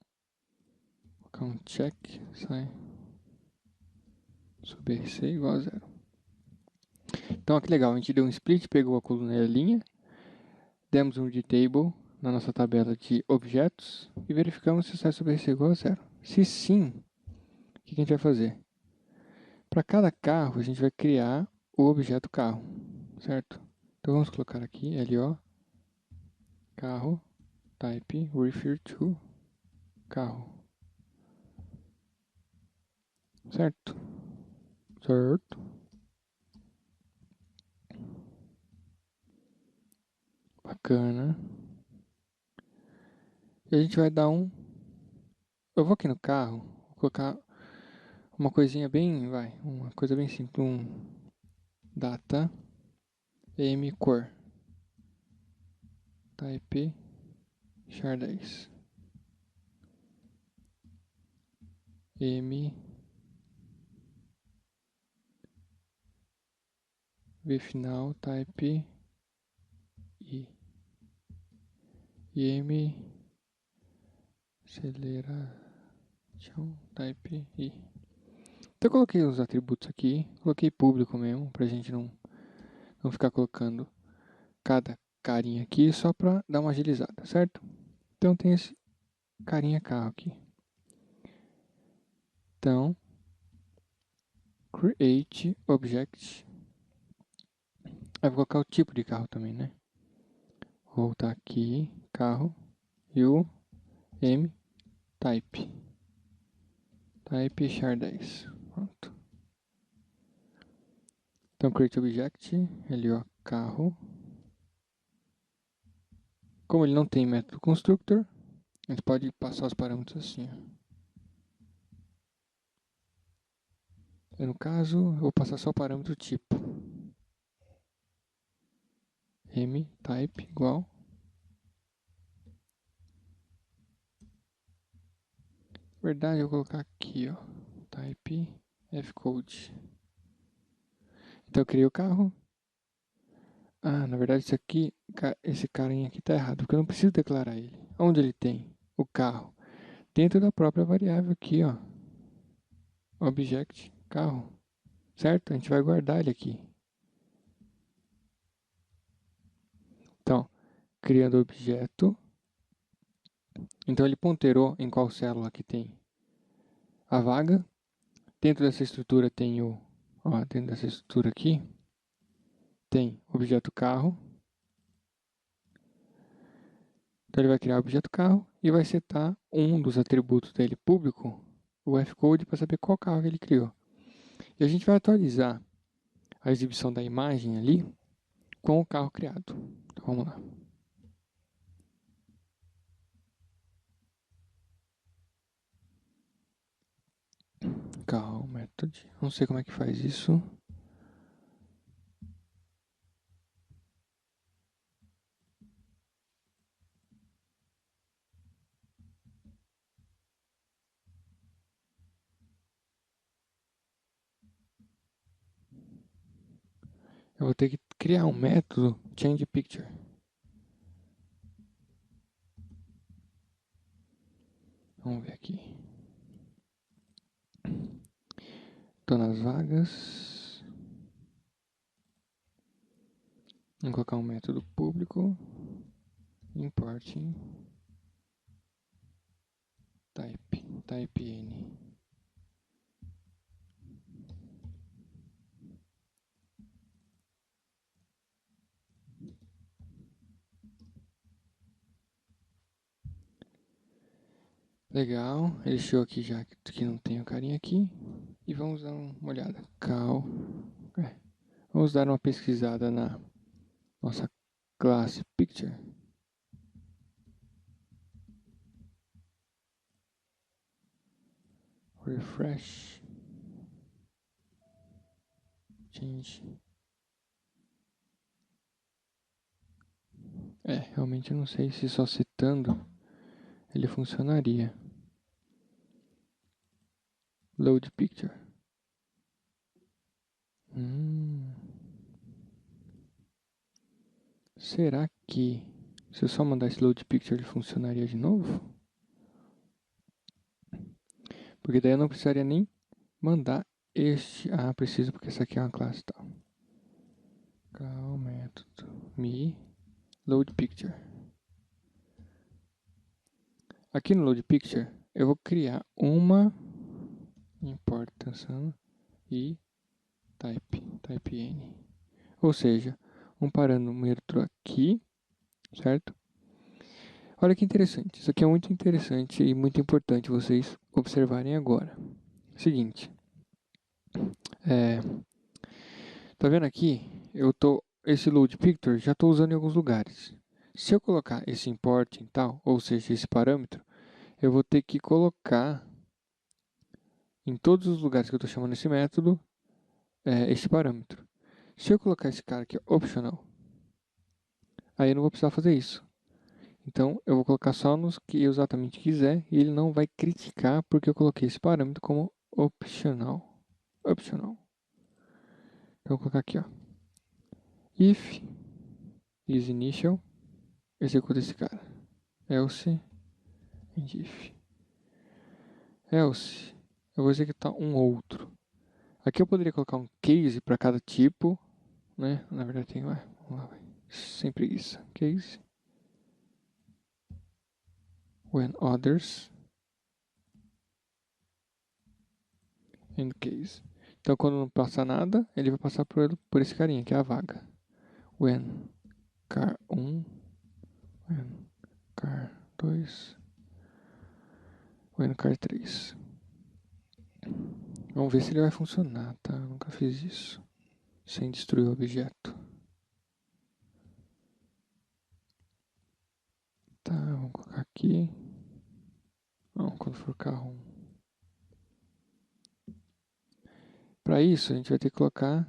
vou colocar um check, sai subir RC igual a zero. Então, olha que legal, a gente deu um split, pegou a coluna e a linha, demos um read table na nossa tabela de objetos e verificamos se sai sobre RC igual a zero. Se sim, o que a gente vai fazer? Para cada carro, a gente vai criar o objeto carro, certo? Então vamos colocar aqui LO carro type refer to carro, certo? Certo. Bacana. E a gente vai dar um... Eu vou aqui no carro, vou colocar uma coisinha bem... uma coisa bem simples. Data M cor. Type char10. M V final type I. M aceleração type I. Então eu coloquei os atributos aqui, coloquei público mesmo, pra gente não ficar colocando cada carinha aqui só pra dar uma agilizada, certo? Então tem esse carinha carro aqui. Então, create object. Aí vou colocar o tipo de carro também, né? Vou voltar aqui, carro, e o M type. Type char10. Pronto. Então, create object, ele ó, carro. Como ele não tem método constructor, a gente pode passar os parâmetros assim, ó. No caso, eu vou passar só o parâmetro tipo. M type igual. Na verdade, eu vou colocar aqui, ó. Type fcode. Então eu criei o carro. Ah, na verdade isso aqui, esse carinha aqui tá errado, porque eu não preciso declarar ele. Onde ele tem? O carro. Dentro da própria variável aqui, ó. Object, carro. Certo? A gente vai guardar ele aqui. Então, criando objeto. Então ele ponteirou em qual célula que tem a vaga. Dentro dessa estrutura tem o... Ó, dentro dessa estrutura aqui, tem objeto carro. Então ele vai criar o objeto carro e vai setar um dos atributos dele público, o fcode, para saber qual carro que ele criou. E a gente vai atualizar a exibição da imagem ali com o carro criado. Então vamos lá. Carro method. Não sei como é que faz isso. Eu vou ter que criar um método change picture. Vamos ver aqui. Estou nas vagas. Vamos colocar um método público. Importing type n. Legal, ele achou aqui já que não tem o carinha aqui. E vamos dar uma olhada. Vamos dar uma pesquisada na nossa classe picture. Refresh. Change. Realmente eu não sei se só citando ele funcionaria. Load picture. Será que se eu só mandar esse load picture ele funcionaria de novo? Porque daí eu não precisaria nem mandar este. Ah, preciso porque essa aqui é uma classe, tá? Call método me load picture. Aqui no load picture eu vou criar uma importação e type n. Ou seja, um parâmetro aqui, certo? Olha que interessante, isso aqui é muito interessante e muito importante vocês observarem agora. Seguinte, tá vendo aqui? Esse load picture já estou usando em alguns lugares. Se eu colocar esse import em tal, ou seja, esse parâmetro, eu vou ter que colocar em todos os lugares que eu estou chamando esse método, esse parâmetro. Se eu colocar esse cara aqui, optional, aí eu não vou precisar fazer isso. Então, eu vou colocar só nos que eu exatamente quiser e ele não vai criticar porque eu coloquei esse parâmetro como optional. Optional. Então, eu vou colocar aqui, ó. If is initial, executa esse cara. Else and if. Else, eu vou executar um outro. Aqui eu poderia colocar um case para cada tipo, né? Na verdade tem, vamos lá, sem preguiça. Case. When others. And case. Então quando não passar nada, ele vai passar por esse carinha, que é a vaga. When car 1. When car 2. When car 3. Vamos ver se ele vai funcionar, tá? Eu nunca fiz isso. Sem destruir o objeto. Tá, vamos colocar aqui. Não, quando for carro 1. Para isso, a gente vai ter que colocar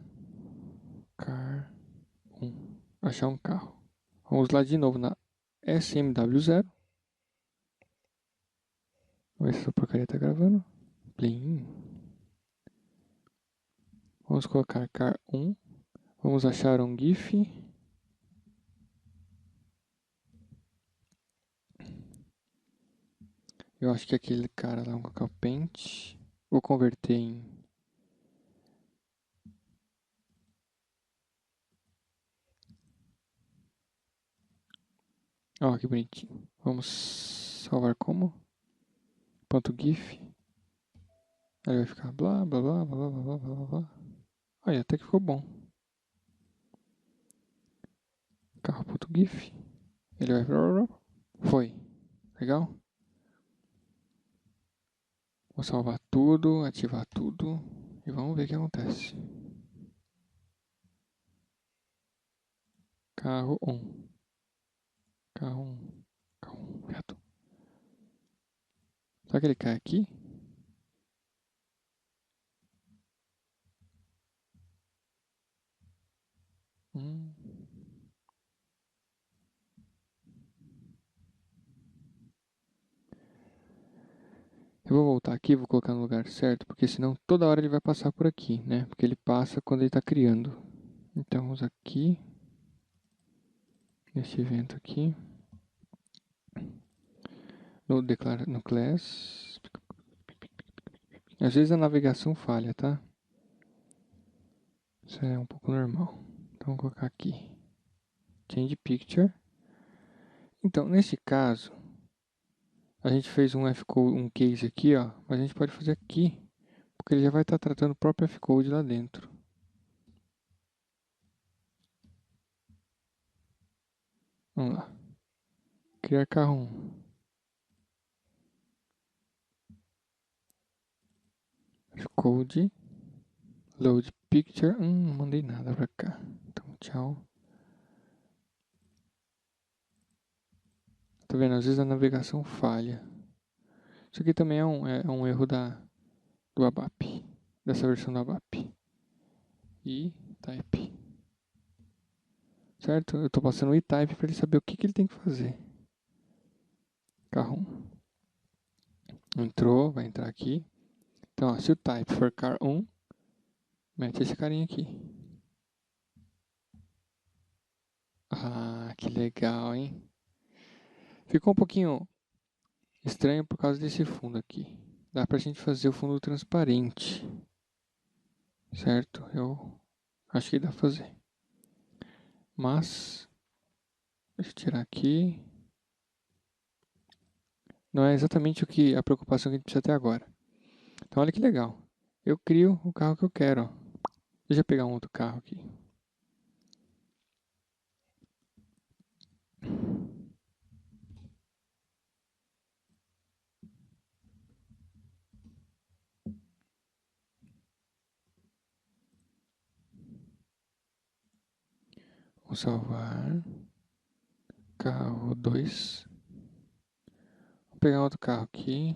car 1. Achar um carro. Vamos lá de novo na SMW0. Vamos ver se essa porcaria tá gravando. Plim. Vamos colocar car 1. Vamos achar um GIF. Eu acho que aquele cara lá, vamos colocar o paint. Vou converter em... Ó, que bonitinho. Vamos salvar como? Ponto .gif. Aí vai ficar blá, blá, blá, blá, blá, blá, blá, blá. Aí até que ficou bom. Carro.gif. Ele vai... Foi. Legal? Vou salvar tudo, ativar tudo e vamos ver o que acontece. Carro 1. Carro 1. Carro 1. Reto. Será que ele cai aqui? Hum. Eu vou voltar aqui, vou colocar no lugar certo, porque senão toda hora ele vai passar por aqui, né? Porque ele passa quando ele está criando. Então vamos aqui, nesse evento aqui, no class. Às vezes a navegação falha, tá? Isso é um pouco normal. Então vou colocar aqui, change picture. Então nesse caso, a gente fez um case aqui, ó, mas a gente pode fazer aqui, porque ele já vai estar tratando o próprio F-code lá dentro. Vamos lá. Criar carro 1. F-code. Load picture. Não mandei nada pra cá. Então, tchau. Tá vendo? Às vezes a navegação falha. Isso aqui também é um erro do ABAP. Dessa versão do ABAP. E type. Certo? Eu tô passando o e-type para ele saber o que ele tem que fazer. Carro 1. Entrou, vai entrar aqui. Então, ó, se o type for car 1, mete esse carinha aqui. Ah, que legal, hein? Ficou um pouquinho estranho por causa desse fundo aqui. Dá pra gente fazer o fundo transparente. Certo? Eu acho que dá pra fazer. Mas, deixa eu tirar aqui. Não é exatamente a preocupação que a gente precisa ter agora. Então, olha que legal. Eu crio o carro que eu quero. Ó. Deixa eu pegar um outro carro aqui. Vou salvar. carro 2. Vou pegar outro carro aqui.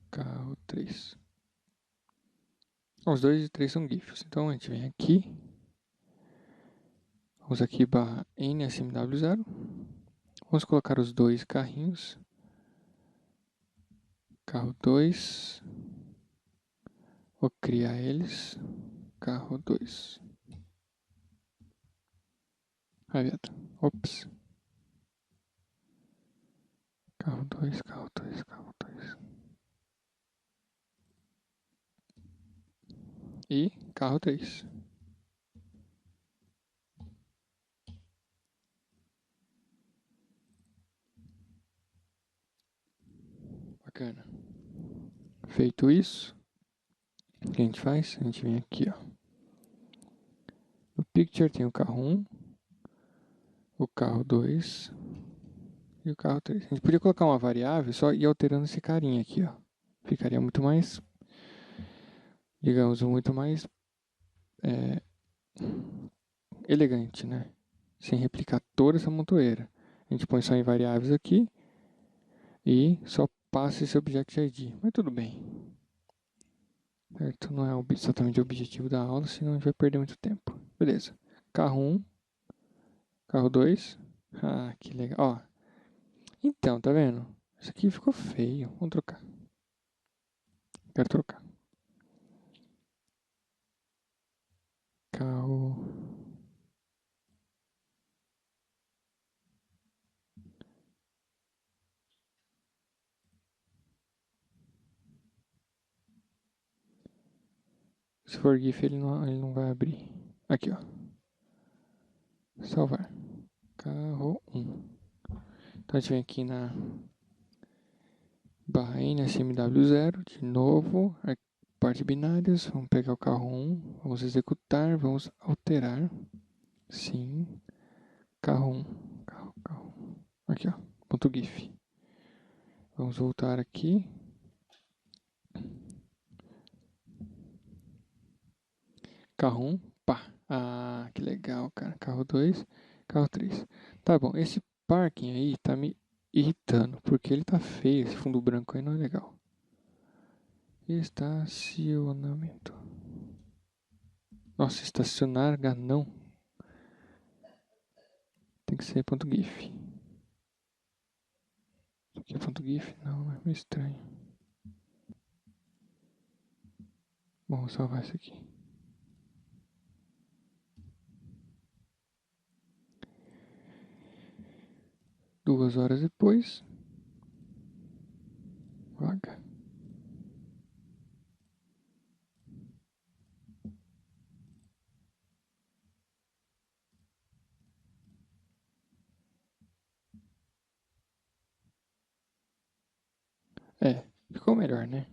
Carro 3. Os 2 e 3 são GIFs. Então a gente vem aqui. Vamos aqui barra NSMW0. Vamos colocar os dois carrinhos. Carro 2. Vou criar eles. Carro 2. Avieta. Ops. Carro 2, carro 2, carro 2. E carro 3. Bacana. Feito isso, o que a gente faz? A gente vem aqui, ó. No Picture tem o carro 1, o carro 2 e o carro 3. A gente podia colocar uma variável só e ir alterando esse carinha aqui, ó. Ficaria muito mais, digamos, muito mais elegante, né? Sem replicar toda essa montoeira. A gente põe só em variáveis aqui e só passa esse Object ID. Mas tudo bem. Certo? Não é exatamente o objetivo da aula, senão a gente vai perder muito tempo. Beleza. Carro 1, carro 2. Ah, que legal. Ó. Então, tá vendo? Isso aqui ficou feio. Vamos trocar. Quero trocar. Carro. Se for GIF, ele não vai abrir. Aqui, ó. Salvar. Carro 1. Então a gente vem aqui na barra NSMW0. De novo. Parte binárias. Vamos pegar o carro 1. Vamos executar. Vamos alterar. Sim. Carro 1. Carro. Aqui, ó. Ponto GIF. Vamos voltar aqui. Carro 1, pá. Ah, que legal, cara. Carro 2, carro 3. Tá bom, esse parking aí tá me irritando, porque ele tá feio, esse fundo branco aí não é legal. Estacionamento. Nossa, estacionar não. Tem que ser ponto .gif. Isso aqui é ponto .gif? Não, é meio estranho. Bom, vou salvar isso aqui. Duas horas depois. Vaga. É, ficou melhor, né?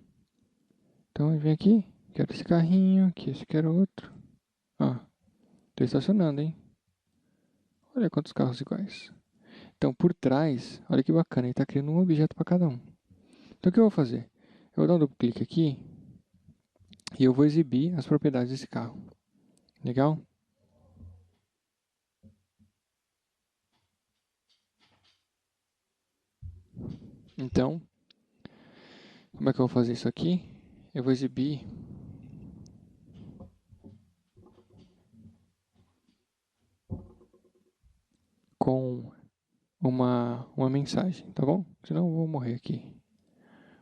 Então eu venho aqui, quero esse carrinho, aqui esse quero outro. Ó, tô estacionando, hein? Olha quantos carros iguais. Então, por trás, olha que bacana, ele está criando um objeto para cada um. Então, o que eu vou fazer? Eu vou dar um duplo clique aqui e eu vou exibir as propriedades desse carro. Legal? Então, como é que eu vou fazer isso aqui? Eu vou exibir com uma mensagem, tá bom? Senão eu vou morrer aqui.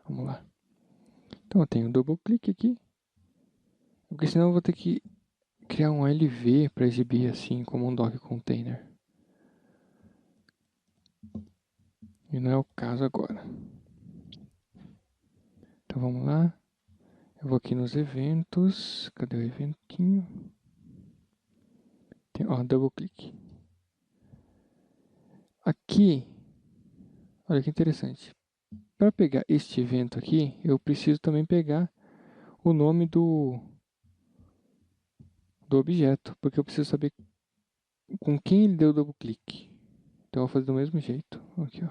Vamos lá. Então, eu tenho um duplo clique aqui, porque senão eu vou ter que criar um LV para exibir assim como um Docker Container. E não é o caso agora. Então vamos lá. Eu vou aqui nos eventos. Cadê o eventinho? Tem, ó, double clique. Aqui, olha que interessante. Para pegar este evento aqui, eu preciso também pegar o nome do objeto, porque eu preciso saber com quem ele deu double clique. Então eu vou fazer do mesmo jeito. Aqui, ó.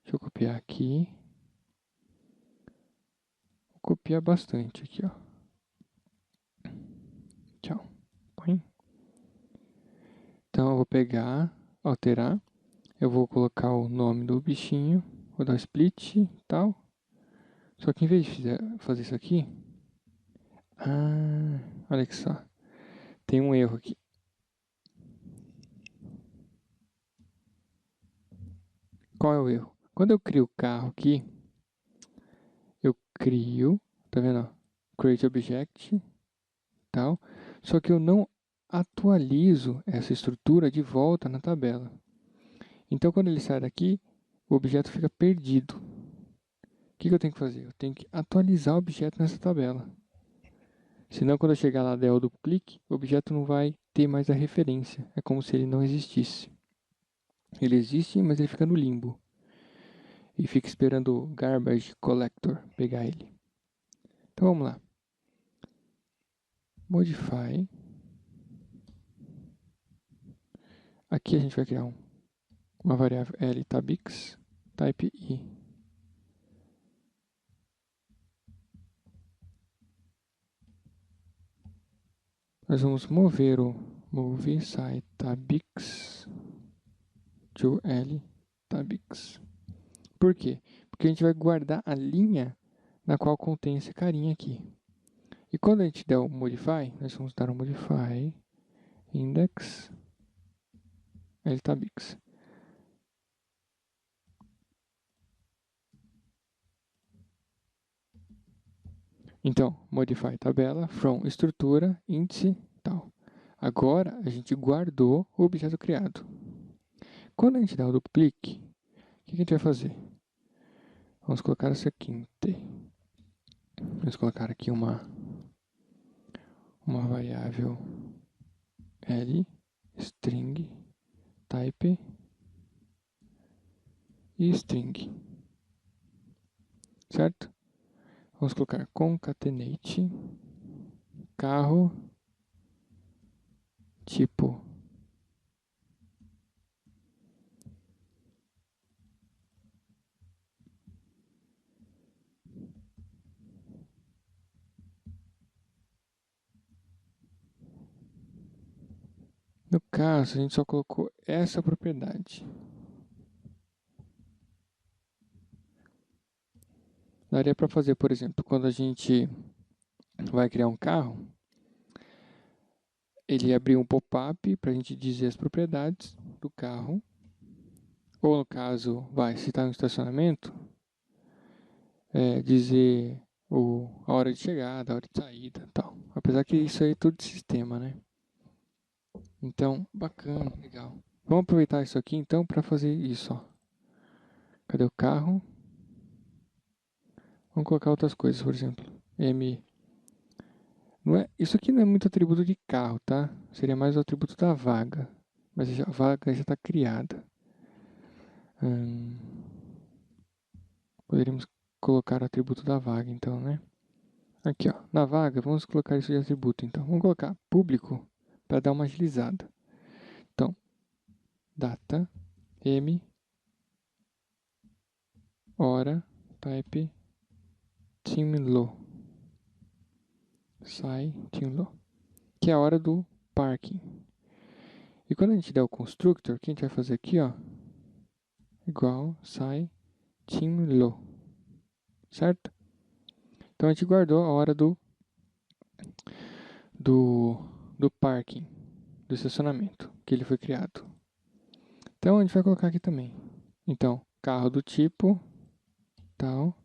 Deixa eu copiar aqui. Vou copiar bastante aqui, ó. vou pegar, alterar. Eu vou colocar o nome do bichinho. Vou dar um split e tal. Só que em vez de fazer isso aqui... olha que só. Tem um erro aqui. Qual é o erro? Quando eu crio o carro aqui, eu crio, tá vendo? Create Object, tal. Só que eu não atualizo essa estrutura de volta na tabela. Então, quando ele sai daqui, o objeto fica perdido. O que eu tenho que fazer? Eu tenho que atualizar o objeto nessa tabela. Senão, quando eu chegar lá e der o duplo clique, o objeto não vai ter mais a referência. É como se ele não existisse. Ele existe, mas ele fica no limbo. E fica esperando o Garbage Collector pegar ele. Então, vamos lá. Modify. Aqui a gente vai criar uma variável LTabix, type I. Nós vamos mover o move SciTabix to LTabix. Por quê? Porque a gente vai guardar a linha na qual contém esse carinha aqui. E quando a gente der o modify, nós vamos dar um modify index LTabix. Então, modify tabela from estrutura índice tal. Agora a gente guardou o objeto criado. Quando a gente dá o duplo clique, o que a gente vai fazer? Vamos colocar essa aqui. Vamos colocar aqui uma variável L string type e string. Certo? Vamos colocar concatenate carro tipo no caso a gente só colocou essa propriedade. Daria para fazer, por exemplo, quando a gente vai criar um carro, ele abrir um pop-up para a gente dizer as propriedades do carro. Ou no caso, se está no estacionamento, dizer a hora de chegada, a hora de saída e tal. Apesar que isso aí é tudo de sistema, né? Então, bacana, legal. Vamos aproveitar isso aqui então para fazer isso, ó. Cadê o carro? Vamos colocar outras coisas, por exemplo. Isso aqui não é muito atributo de carro, tá? Seria mais o atributo da vaga. Mas a vaga já está criada. Poderíamos colocar o atributo da vaga, então, né? Aqui, ó. Na vaga, vamos colocar isso de atributo, então. Vamos colocar público para dar uma agilizada. Então, data, hora, type, timelo. Sai, timelo. Que é a hora do parking. E quando a gente der o constructor, o que a gente vai fazer aqui, ó? Igual, sai, timelo. Certo? Então a gente guardou a hora do parking, do estacionamento, que ele foi criado. Então a gente vai colocar aqui também. Então, carro do tipo tal,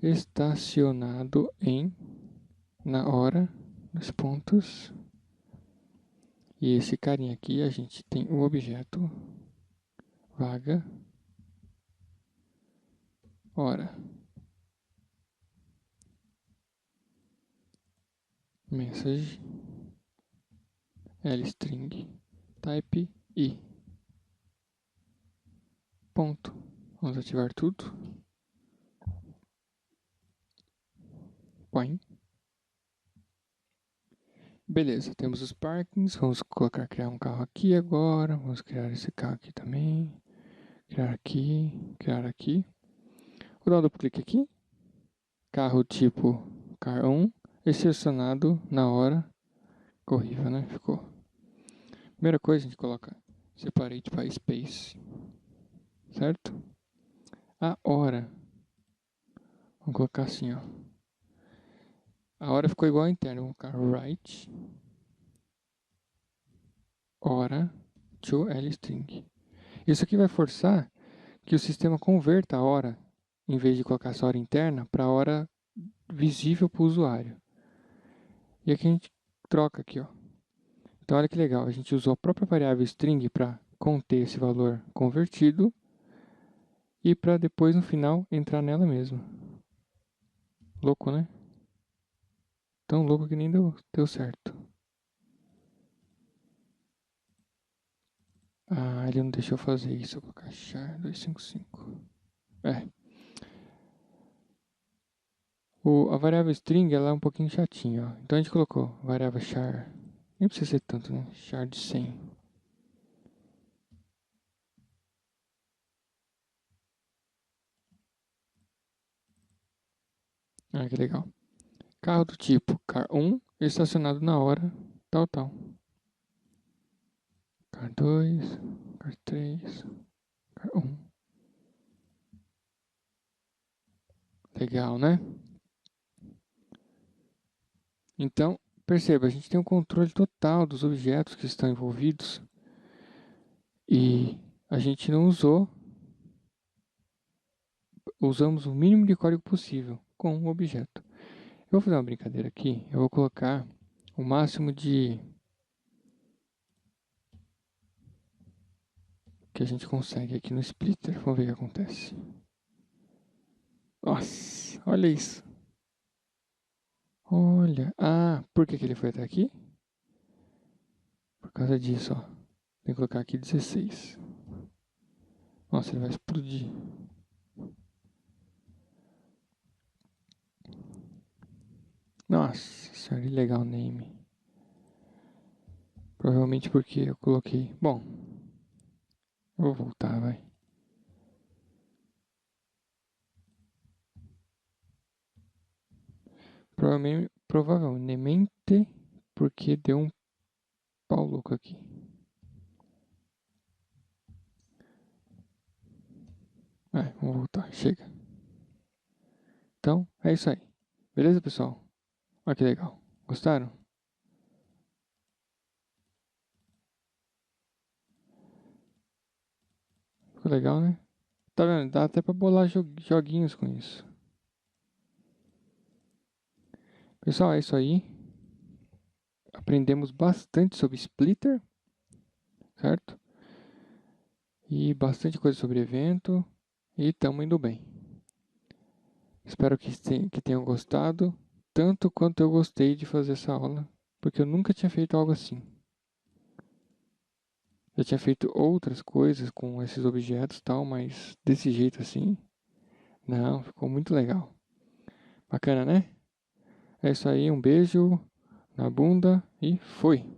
estacionado na hora, dos pontos. E esse carinha aqui, a gente tem o objeto vaga hora. Message lstring type I. Ponto. Vamos ativar tudo. Põe. Beleza, temos os parkings. Vamos criar um carro aqui agora. Vamos criar esse carro aqui também. Criar aqui, criar aqui. Vou dar um duplo clique aqui. Carro tipo car 1, estacionado na hora. Ficou horrível, né? Ficou. Primeira coisa, a gente coloca separate by space, certo? A hora, vamos colocar assim, ó. A hora ficou igual a interna, vamos colocar write hora to lstring. Isso aqui vai forçar que o sistema converta a hora, em vez de colocar essa hora interna, para a hora visível para o usuário. E aqui a gente troca aqui, ó. Então olha que legal, a gente usou a própria variável string para conter esse valor convertido e para depois no final entrar nela mesmo. Louco, né? Tão louco que nem deu certo. Ah, ele não deixou eu fazer isso. Eu vou colocar char 255. A variável string ela é um pouquinho chatinha, ó. Então a gente colocou variável char. Nem precisa ser tanto, né? Char de 100. Ah, que legal. Carro do tipo car1 estacionado na hora tal, tal. Car2, car3, car1. Legal, né? Então, perceba, a gente tem um controle total dos objetos que estão envolvidos e a gente não usamos o mínimo de código possível com o objeto. Eu vou fazer uma brincadeira aqui, eu vou colocar o máximo de que a gente consegue aqui no splitter. Vamos ver o que acontece. Nossa, olha isso. Olha. Ah, por que ele foi até aqui? Por causa disso, ó. Tem que colocar aqui 16. Nossa, ele vai explodir. Nossa senhora, legal name. Provavelmente porque eu coloquei. Bom, eu vou voltar, vai. Provavelmente porque deu um pau louco aqui. Vamos voltar, chega. Então, é isso aí. Beleza, pessoal? Olha que legal. Gostaram? Ficou legal, né? Tá vendo? Dá até pra bolar joguinhos com isso. Pessoal, é isso aí. Aprendemos bastante sobre splitter, certo? E bastante coisa sobre evento. E estamos indo bem. Espero que tenham gostado, tanto quanto eu gostei de fazer essa aula, porque eu nunca tinha feito algo assim. Já tinha feito outras coisas com esses objetos e tal, mas desse jeito assim, não, ficou muito legal. Bacana, né? É isso aí, um beijo na bunda e fui!